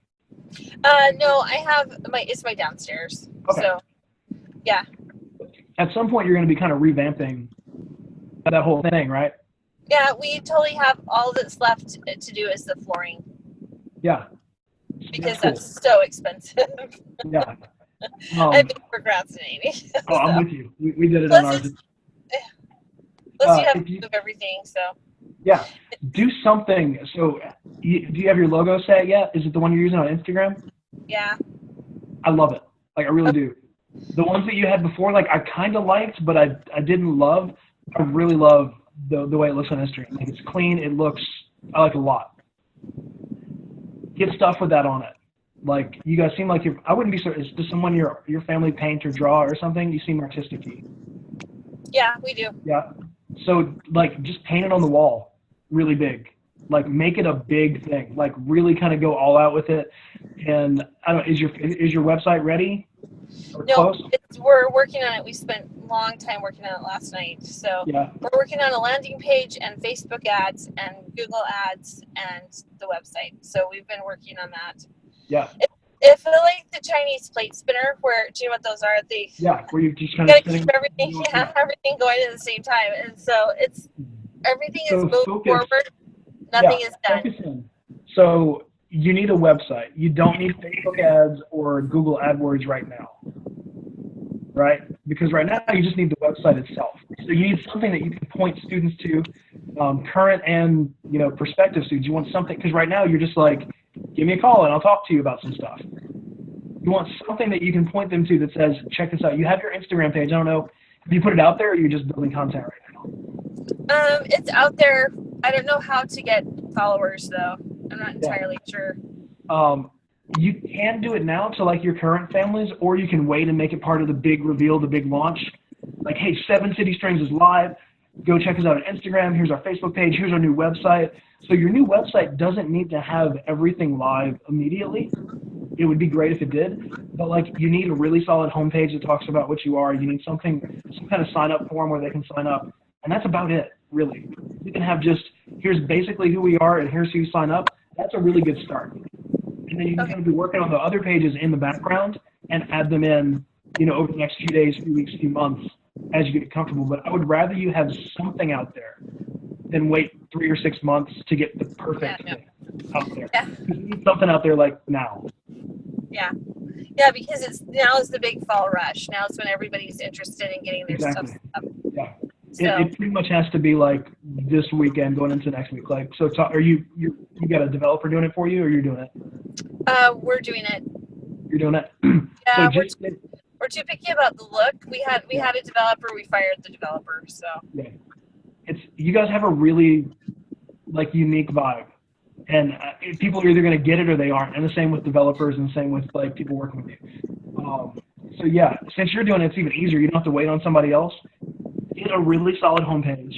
No, I have it's my downstairs. Okay. So, yeah. At some point, you're going to be kind of revamping that whole thing, right? Yeah, we totally have all that's left to do is the flooring. Yeah. Because cool. that's so expensive. Yeah. I've been procrastinating. Oh, I'm with you. We did it on ours. Plus, you have to move everything, so. Yeah. Do something. So, do you have your logo set yet? Is it the one you're using on Instagram? Yeah. I love it. Like, I really do. The ones that you had before, like, I kind of liked, but I didn't love. I really love the way it looks on Instagram. Like, it's clean. It looks, I like it a lot. Get stuff with that on it. Like, you guys seem like I wouldn't be certain. Does someone your family paint or draw or something? You seem artistic-y. Yeah, we do. Yeah. So, like, just paint it on the wall really big. Like, make it a big thing. Like, really kind of go all out with it. And, I don't know, is your website ready? Or no, close? We're working on it. We spent a long time working on it last night. So, yeah. We're working on a landing page and Facebook ads and Google ads and the website. So, we've been working on that. Yeah. I feel like the Chinese plate spinner, where, do you know what those are? Where you just kind of keep everything, everything going at the same time, and so everything is moving forward. Nothing is done. So you need a website. You don't need Facebook ads or Google AdWords right now, right? Because right now you just need the website itself. So you need something that you can point students to, current and prospective students. You want something, because right now you're just like, give me a call and I'll talk to you about some stuff. You want something that you can point them to that says, check this out. You have your Instagram page. I don't know Have you put it out there, or are you just building content right now? It's out there. I don't know how to get followers though. I'm not entirely sure. You can do it now to like your current families, or you can wait and make it part of the big reveal, the big launch. Like, hey, 7 City Strings is live. Go check us out on Instagram. Here's our Facebook page. Here's our new website. So your new website doesn't need to have everything live immediately. It would be great if it did, but like you need a really solid homepage that talks about what you are. You need some kind of sign up form where they can sign up, and that's about it, really. You can have just, here's basically who we are and here's who you sign up. That's a really good start. And then you can kind of be working on the other pages in the background and add them in, over the next few days, few weeks, few months as you get comfortable. But I would rather you have something out there than wait 3 or 6 months to get the perfect thing out there. Yeah. You need something out there like now. Yeah. Yeah, because now is the big fall rush. Now is when everybody's interested in getting their stuff up. Yeah. So. It pretty much has to be like this weekend going into next week. Like, so are you got a developer doing it for you, or you're doing it? We're doing it. You're doing it? Yeah, so we're too picky about the look. We had a developer, we fired the developer, so. Yeah. You guys have a really like unique vibe, and people are either going to get it or they aren't, and the same with developers and the same with like people working with you. So yeah, since you're doing it, it's even easier. You don't have to wait on somebody else. Get a really solid homepage.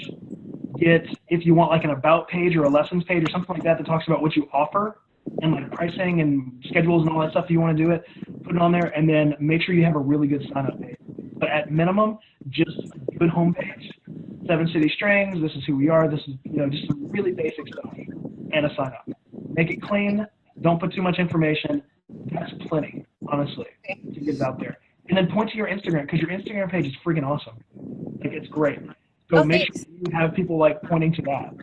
Get, if you want like an about page or a lessons page or something like that talks about what you offer and like pricing and schedules and all that stuff, if you want to do it, put it on there, and then make sure you have a really good sign up page. But at minimum, just a good homepage. 7 City Strings, this is who we are, this is, just some really basic stuff, and a sign up. Make it clean, don't put too much information. That's plenty, honestly, to get it out there. And then point to your Instagram, because your Instagram page is freaking awesome. Like, it's great. So make sure you have people like pointing to that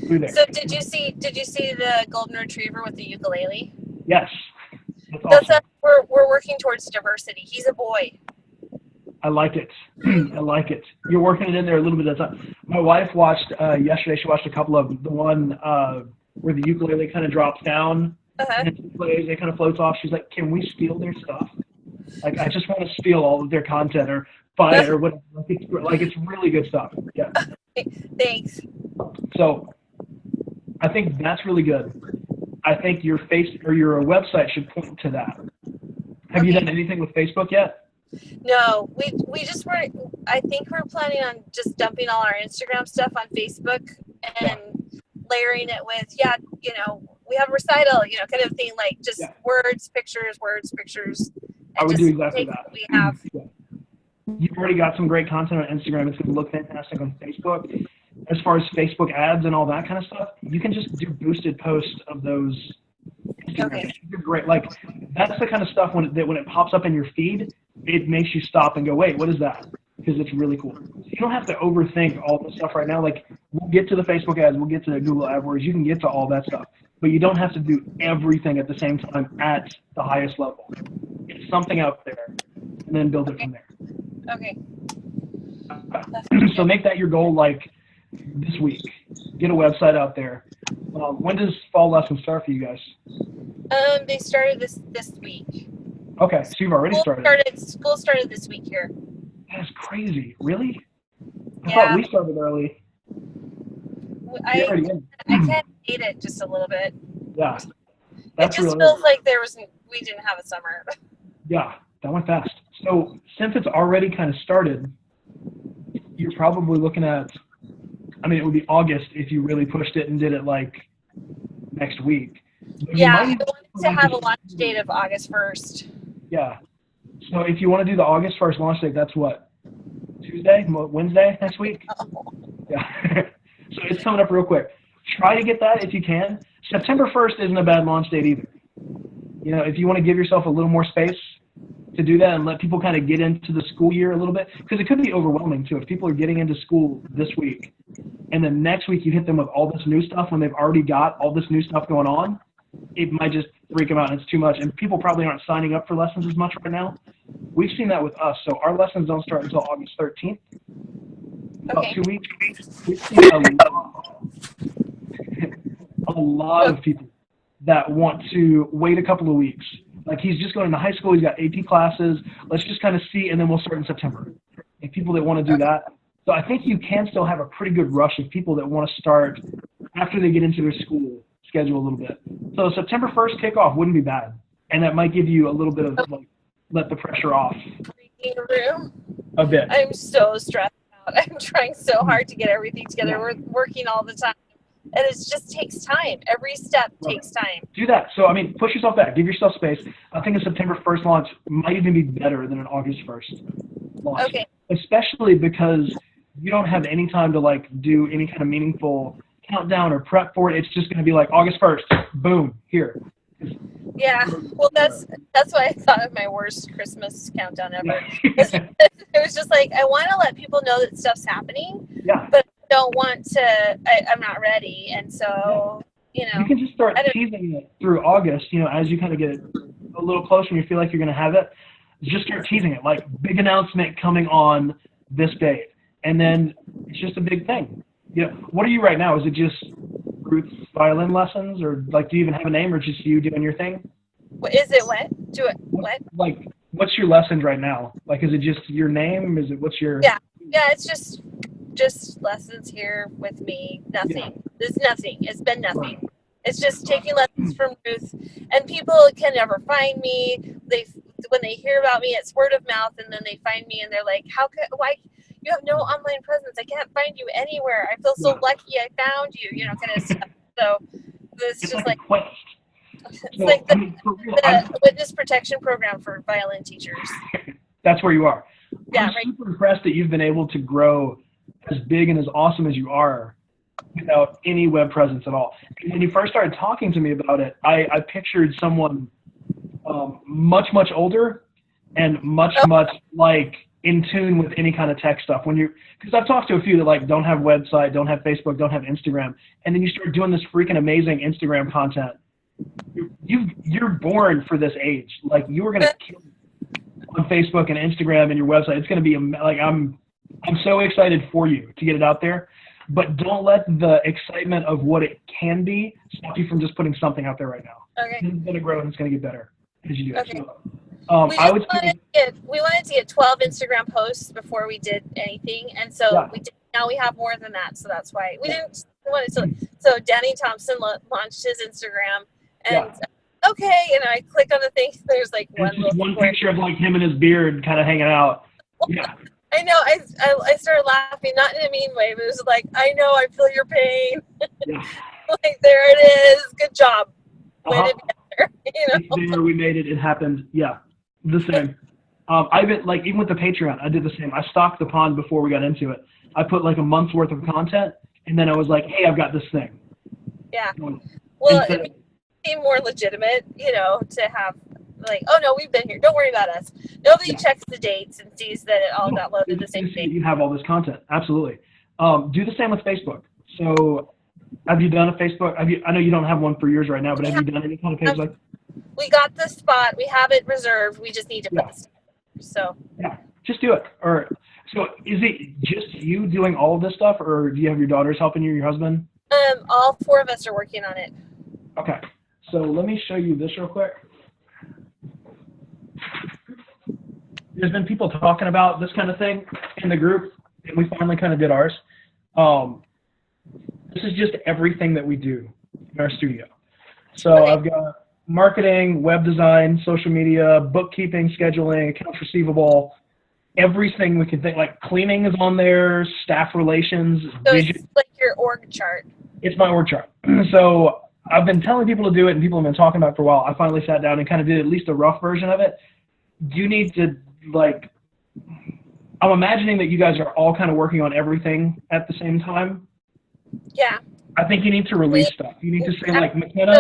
through there. So did you see the golden retriever with the ukulele? Yes. That's awesome. We're working towards diversity. He's a boy. I like it. I like it. You're working it in there a little bit at a time. My wife watched yesterday. She watched a couple of them. The one where the ukulele kind of drops down and it plays. It kind of floats off. She's like, "Can we steal their stuff? Like, I just want to steal all of their content or buy it or whatever." Like, it's really good stuff. Yeah. Thanks. So, I think that's really good. I think your your website should point to that. Have you done anything with Facebook yet? No, we just were. I think we're planning on just dumping all our Instagram stuff on Facebook and layering it with we have a recital, kind of thing, like just words, pictures. I would do exactly that. We have. Yeah. You've already got some great content on Instagram. It's going to look fantastic on Facebook. As far as Facebook ads and all that kind of stuff, you can just do boosted posts of those. Okay. Great. Like, that's the kind of stuff when it pops up in your feed, it makes you stop and go, wait, what is that? Because it's really cool. You don't have to overthink all the stuff right now. Like, we'll get to the Facebook ads, we'll get to the Google AdWords, you can get to all that stuff. But you don't have to do everything at the same time at the highest level. Get something out there and then build it from there. Okay. So make that your goal, like, this week. Get a website out there. When does fall lessons start for you guys? They started this week. Okay, so you've already started. School started this week here. That's crazy. Really? I Yeah. thought we started early. I can't hate it just a little bit. Yeah. It just feels like we didn't have a summer. Yeah, that went fast. So since it's already kind of started, you're probably looking at, it would be August if you really pushed it and did it like next week. Yeah, I wanted to have a launch date of August 1st. Yeah. So if you want to do the August 1st launch date, that's what? Tuesday? Wednesday next week? Yeah. So it's coming up real quick. Try to get that if you can. September 1st isn't a bad launch date either. If you want to give yourself a little more space to do that and let people kind of get into the school year a little bit, because it could be overwhelming too. If people are getting into school this week and then next week you hit them with all this new stuff when they've already got all this new stuff going on, it might just freak them out and it's too much. And people probably aren't signing up for lessons as much right now. We've seen that with us. So our lessons don't start until August 13th. About 2 weeks. We've seen a lot of people that want to wait a couple of weeks. Like, he's just going into high school, he's got AP classes, let's just kind of see, and then we'll start in September. and people that want to do that. So I think you can still have a pretty good rush of people that want to start after they get into their school schedule a little bit. So September 1st kickoff wouldn't be bad, and that might give you a little bit of like let the pressure off room. a bit. I'm so stressed out. I'm trying so hard to get everything together. We're working all the time, and it just takes time. Every step takes time. Do that. So I mean, push yourself back. Give yourself space. I think a September 1st launch might even be better than an August 1st launch. Okay. Especially because you don't have any time to like do any kind of meaningful countdown or prep for it. It's just going to be like August 1st, boom, here. Yeah, well, that's why I thought of my worst Christmas countdown ever. It was just like, I want to let people know that stuff's happening, but I don't want to, I'm not ready. And so, you know. You can just start teasing it through August, you know, as you kind of get a little closer and you feel like you're going to have it. Just start teasing it, like big announcement coming on this date. And then it's just a big thing. You know, what are you right now? Is it just Ruth's violin lessons, or like do you even have a name, or just you doing your thing? What is it? What? Do it? What? Like, what's your lessons right now? Like, is it just your name? Is it what's your? Yeah, it's just lessons here with me. Nothing. Yeah. There's nothing. It's been nothing. Right. It's just taking lessons from Ruth, and people can never find me. When they hear about me, it's word of mouth, and then they find me, and they're like, why? You have no online presence. I can't find you anywhere. I feel so lucky I found you, you know, kind of stuff. So it's just like it's like the witness protection program for violin teachers. That's where you are. Yeah, I'm super impressed that you've been able to grow as big and as awesome as you are without any web presence at all. When you first started talking to me about it, I pictured someone much older and much like in tune with any kind of tech stuff. Because I've talked to a few that like don't have website, don't have Facebook, don't have Instagram, and then you start doing this freaking amazing Instagram content. You're born for this age. Like you were gonna kill on Facebook and Instagram and your website. It's gonna be like I'm so excited for you to get it out there, but don't let the excitement of what it can be stop you from just putting something out there right now. Okay. It's gonna grow and it's gonna get better as you do it. Okay. So, we wanted to get 12 Instagram posts before we did anything, and so now we have more than that, so that's why we didn't want it. So Danny Thompson launched his Instagram, and and I click on the thing. There's like one picture of like him and his beard kind of hanging out. Yeah. I know. I started laughing, not in a mean way, but it was like, I know, I feel your pain. Yeah. Like there it is. Good job. Way to be there. You know? There, we made it. It happened. Yeah. The same. I've been like, even with the Patreon, I did the same. I stocked the pond before we got into it. I put like a month's worth of content, and then I was like, hey, I've got this thing. Yeah. Well, it became more legitimate, you know, to have like, oh no, we've been here. Don't worry about us. Nobody checks the dates and sees that it all got loaded the same day. You have all this content. Absolutely. Do the same with Facebook. So have you done a Facebook? I know you don't have one for yours right now, but have you done any kind of page like? We got the spot. We have it reserved. We just need to put this. So. Yeah, just do it. So is it just you doing all of this stuff, or do you have your daughters helping you, your husband? All four of us are working on it. Okay. So let me show you this real quick. There's been people talking about this kind of thing in the group, and we finally kind of did ours. This is just everything that we do in our studio. So I've got marketing, web design, social media, bookkeeping, scheduling, accounts receivable, everything we can think. Like cleaning is on there, staff relations. So it's like your org chart. It's my org chart. So I've been telling people to do it, and people have been talking about it for a while. I finally sat down and kind of did at least a rough version of it. You need to, like, I'm imagining that you guys are all kind of working on everything at the same time. Yeah. I think you need to release stuff. You need to say, like, McKenna,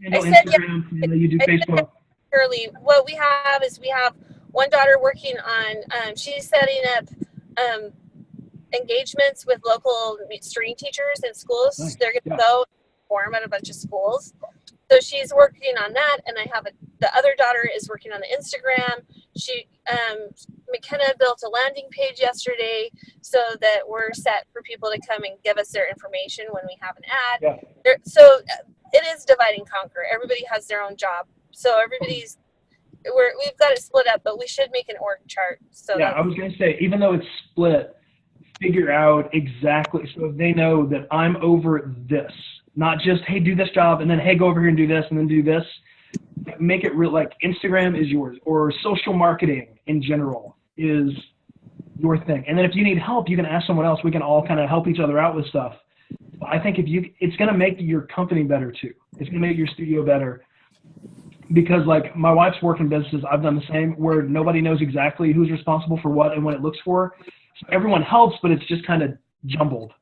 you handle Instagram, you do Facebook. Early. What we have is we have one daughter working on, she's setting up engagements with local string teachers in schools. Nice. They're going to go perform at a bunch of schools. So she's working on that, and I have the other daughter is working on the Instagram. She, McKenna built a landing page yesterday so that we're set for people to come and give us their information when we have an ad. Yeah. So it is divide and conquer. Everybody has their own job. So everybody's we've got it split up, but we should make an org chart. So Yeah, I was going to say, even though it's split, figure out exactly so they know that I'm over this, not just, hey, do this job, and then, hey, go over here and do this, and then do this. Make it real, like Instagram is yours, or social marketing in general is your thing. And then if you need help, you can ask someone else. We can all kind of help each other out with stuff. I think it's going to make your company better too. It's going to make your studio better. Because like my wife's worked in businesses, I've done the same, where nobody knows exactly who's responsible for what and what it looks for. So everyone helps, but it's just kind of jumbled.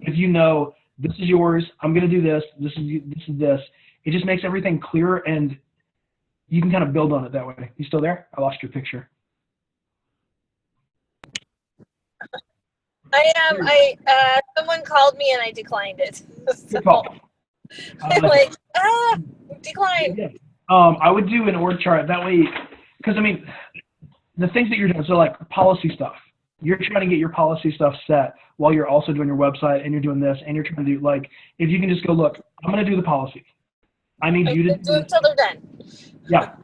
If you know this is yours, I'm going to do this, this is this, it just makes everything clearer, and you can kind of build on it that way. You still there? I lost your picture. I am. Someone called me and I declined it. So Good call. I'm like, decline. Yeah. I would do an org chart that way, because I mean, the things that you're doing, so like policy stuff, you're trying to get your policy stuff set while you're also doing your website, and you're doing this, and you're trying to do, like, if you can just go, look, I'm going to do the policy. I need you to do it until they're done. Yeah.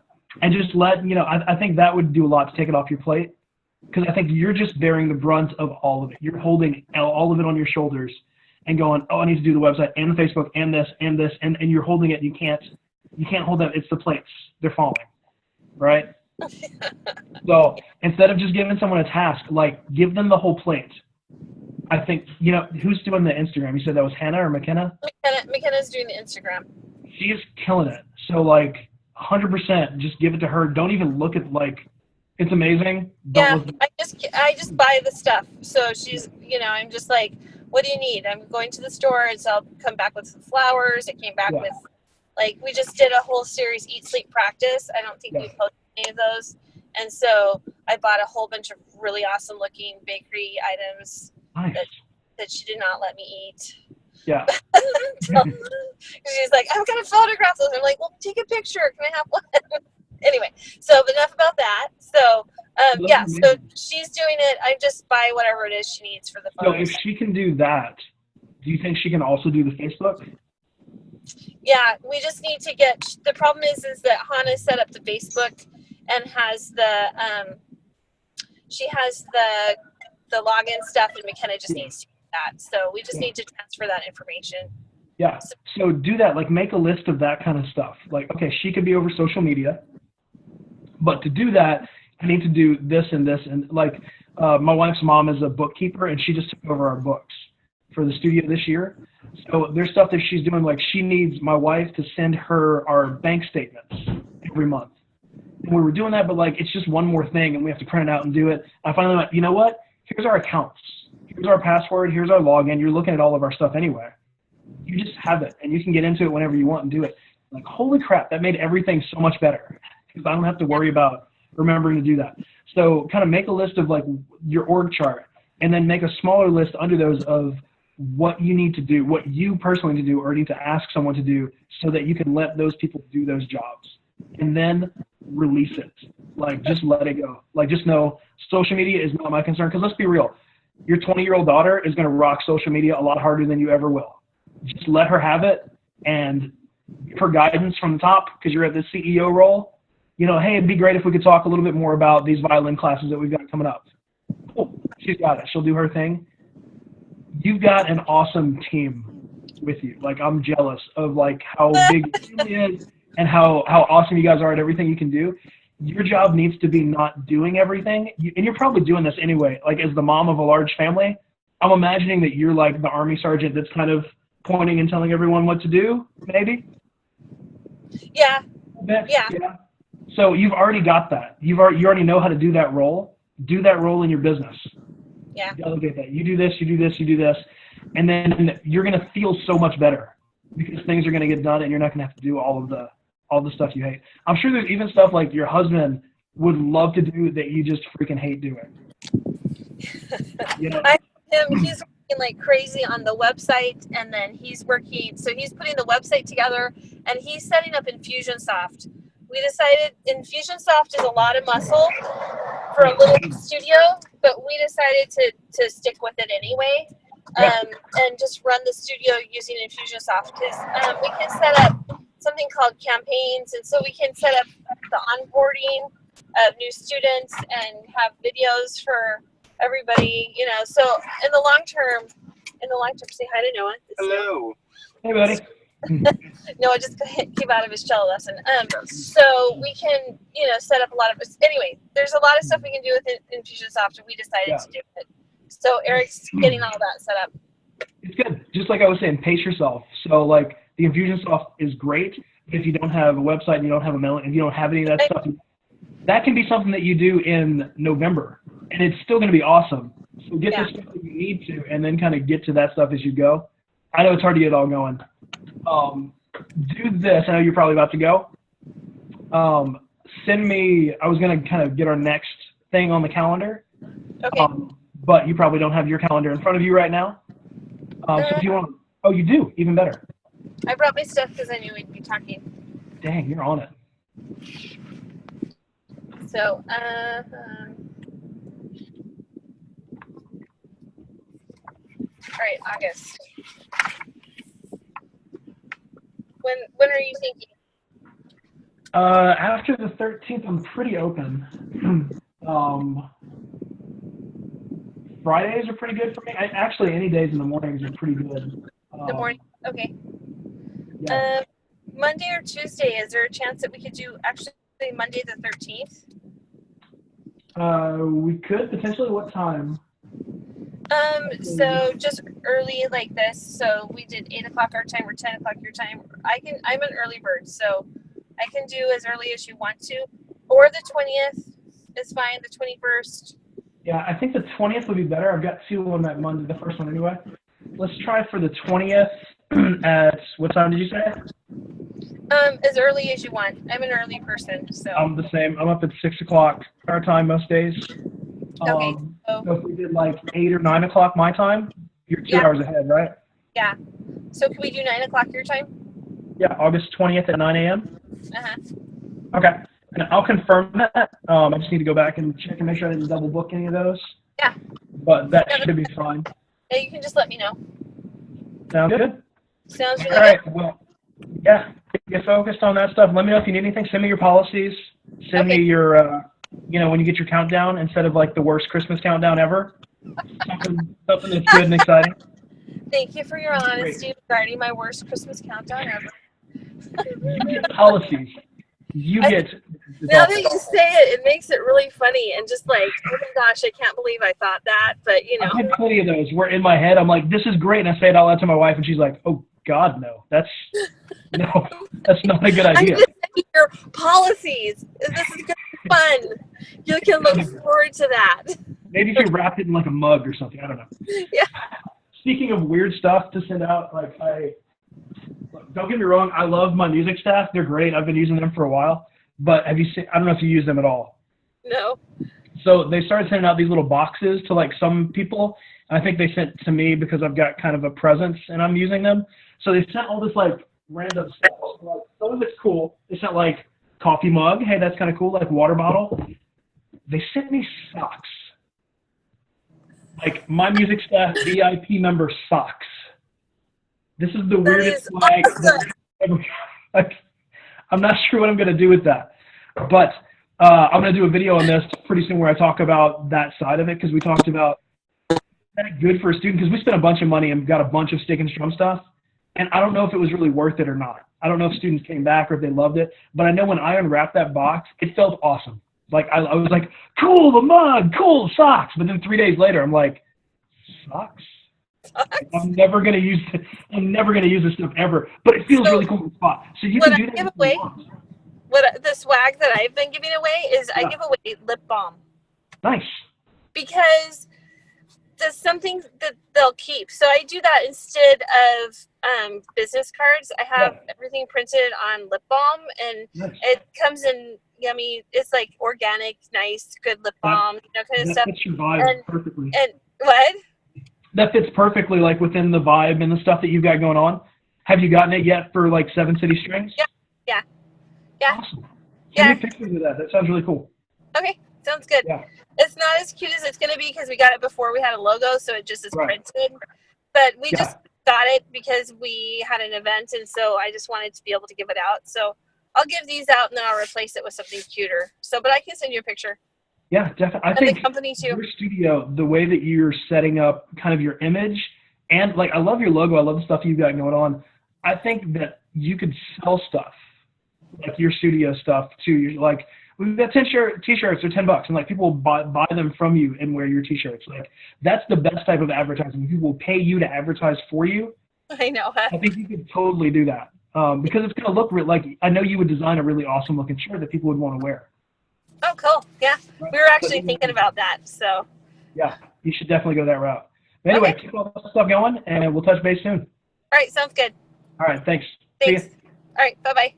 And just let, I think that would do a lot to take it off your plate, because I think you're just bearing the brunt of all of it. You're holding all of it on your shoulders and going, oh, I need to do the website and the Facebook and this, and you're holding it. You can't hold that. It's the plates. They're falling, right? So instead of just giving someone a task, like, give them the whole plate. I think, who's doing the Instagram? You said that was Hannah or McKenna? McKenna's doing the Instagram. She's killing it. So, like, 100% just give it to her. Don't even look at, like, it's amazing. I just buy the stuff. So she's, I'm just like, what do you need? I'm going to the store, and so I'll come back with some flowers. I came back with, like, we just did a whole series, Eat, Sleep, Practice. I don't think we posted any of those. And so I bought a whole bunch of really awesome looking bakery items that she did not let me eat. Yeah. She's like, I'm going to photograph those. I'm like, well, take a picture. Can I have one? Anyway, so enough about that. So, so she's doing it. I just buy whatever it is she needs for the photos. So if she can do that, do you think she can also do the Facebook? Yeah, we just need to get, the problem is that Hannah set up the Facebook and has she has the login stuff, and McKenna just needs to do that. So we just need to transfer that information. Yeah. So do that. Like, make a list of that kind of stuff. Like, okay, she could be over social media, but to do that, I need to do this and this. And like, my wife's mom is a bookkeeper, and she just took over our books for the studio this year. So there's stuff that she's doing. Like, she needs my wife to send her our bank statements every month. And we were doing that, but like, it's just one more thing, and we have to print it out and do it. I finally went, you know what? Here's our accounts. Here's our password. Here's our login. You're looking at all of our stuff anyway. You just have it, and you can get into it whenever you want and do it. Like, holy crap, that made everything so much better, because I don't have to worry about remembering to do that. So kind of make a list of like your org chart, and then make a smaller list under those of what you need to do, what you personally need to do or need to ask someone to do, so that you can let those people do those jobs, and then release it. Like, just let it go. Like, just know social media is not my concern, because let's be real, your 20-year-old daughter is going to rock social media a lot harder than you ever will. Just let her have it, and give her guidance from the top, because you're at the CEO role. Hey, it'd be great if we could talk a little bit more about these violin classes that we've got coming up. Cool. She's got it. She'll do her thing. You've got an awesome team with you. Like, I'm jealous of like how big the team is and how awesome you guys are at everything you can do. Your job needs to be not doing everything. And you're probably doing this anyway. Like, as the mom of a large family, I'm imagining that you're like the Army sergeant that's kind of pointing and telling everyone what to do, maybe? Yeah. Yeah. So you've already got that. You already know how to do that role. Do that role in your business. Yeah. Delegate that. You do this, you do this, you do this. And then you're going to feel so much better, because things are going to get done, and you're not going to have to do all the stuff you hate. I'm sure there's even stuff like your husband would love to do that you just freaking hate doing. He's working like crazy on the website, and then he's putting the website together, and he's setting up Infusionsoft. We decided Infusionsoft is a lot of muscle for a little studio, but we decided to stick with it anyway, and just run the studio using Infusionsoft, because we can set up something called campaigns, and so we can set up the onboarding of new students and have videos for everybody, you know. So in the long term, say hi to Noah. Hello. Hey, buddy. Noah just came out of his cello lesson. So we can, you know, set up a lot of, anyway, there's a lot of stuff we can do with Infusionsoft, and we decided to do it. So Eric's getting all that set up. It's good. Just like I was saying, pace yourself. So like the Infusionsoft is great. If you don't have a website and you don't have a mail, if you don't have any of that stuff, that can be something that you do in November, and it's still going to be awesome. So get the stuff that you need to, and then kind of get to that stuff as you go. I know it's hard to get it all going. Do this. I know you're probably about to go. Send me. I was going to kind of get our next thing on the calendar. Okay. But you probably don't have your calendar in front of you right now. So if you want, oh, you do. Even better. I brought my stuff because I knew we'd be talking. Dang, you're on it. So, all right, August. When are you thinking? After the 13th, I'm pretty open. Fridays are pretty good for me. Actually, any days in the mornings are pretty good. The morning? Okay. Yeah. Monday or Tuesday, is there a chance that we could do actually Monday the 13th? We could potentially. What time? So just early like this. So we did 8 o'clock our time or 10 o'clock your time. I'm an early bird, so I can do as early as you want to. Or the 20th is fine, the 21st. Yeah, I think the 20th would be better. I've got two on that Monday, the first one anyway. Let's try for the 20th at, what time did you say? As early as you want. I'm an early person, so. I'm the same. I'm up at 6 o'clock our time most days. Okay. So if we did like 8 or 9 o'clock my time, you're 2 hours ahead, right? Yeah. So can we do 9 o'clock your time? Yeah, August 20th at 9 a.m. Uh-huh. Okay. And I'll confirm that. I just need to go back and check and make sure I didn't double book any of those. Yeah. But that should be fine. Yeah, you can just let me know. Sounds good? Sounds really All right. good. Well, yeah, get focused on that stuff. Let me know if you need anything. Send me your policies. Send me your, when you get your countdown instead of like the worst Christmas countdown ever. Something that's good and exciting. Thank you for your honesty regarding my worst Christmas countdown ever. You get policies. Now that you say it, it makes it really funny and just like, oh my gosh, I can't believe I thought that. But you know, I've had plenty of those where in my head I'm like, this is great, and I say it out loud to my wife, and she's like, oh God, no, that's not a good idea. I'm just saying your policies. This is gonna be fun. You can look forward to that. Maybe if you wrapped it in like a mug or something, I don't know. Yeah. Speaking of weird stuff to send out, like don't get me wrong, I love my music staff. They're great. I've been using them for a while. But have you seen, I don't know if you use them at all. No. So they started sending out these little boxes to like some people. I think they sent to me because I've got kind of a presence and I'm using them. So they sent all this like random stuff. Like, some of it's cool. They sent like coffee mug. Hey, that's kind of cool. Like water bottle. They sent me socks. Like my music staff VIP member socks. This is the weirdest flag. Like, I'm not sure what I'm going to do with that. But I'm going to do a video on this pretty soon where I talk about that side of it, because we talked about that good for a student, because we spent a bunch of money and got a bunch of stick and strum stuff. And I don't know if it was really worth it or not. I don't know if students came back or if they loved it. But I know when I unwrapped that box, it felt awesome. Like I was like, cool, the mug, cool, socks. But then 3 days later, I'm like, socks? I'm never gonna use this stuff ever, but it feels really cool in the spot. So you can do that. The swag that I've been giving away is I give away lip balm. Nice. Because there's something that they'll keep. So I do that instead of business cards. I have everything printed on lip balm, and it comes in yummy. It's like organic, nice, good lip balm, kind of stuff. That fits your vibe perfectly. And what? That fits perfectly, like within the vibe and the stuff that you've got going on. Have you gotten it yet for like 7 City Strings? Yeah. Awesome. Send me pictures of that. That sounds really cool. Okay, sounds good. Yeah. It's not as cute as it's going to be because we got it before we had a logo, so it just is printed. But we just got it because we had an event, and so I just wanted to be able to give it out. So I'll give these out and then I'll replace it with something cuter. So, but I can send you a picture. Yeah, definitely. I And think the company too. your studio, the way that you're setting up kind of your image, and like I love your logo. I love the stuff you've got going on. I think that you could sell stuff, like your studio stuff too. You're like, we've got t-shirts for $10, and like people will buy them from you and wear your t-shirts. Like that's the best type of advertising. People will pay you to advertise for you. I know. I think you could totally do that because it's going to look like I know you would design a really awesome looking shirt that people would want to wear. Oh, cool. Yeah, we were actually thinking about that. So. Yeah, you should definitely go that route. But anyway, Okay. keep all that stuff going, and we'll touch base soon. All right, sounds good. All right, thanks. Thanks. See ya. All right, bye-bye.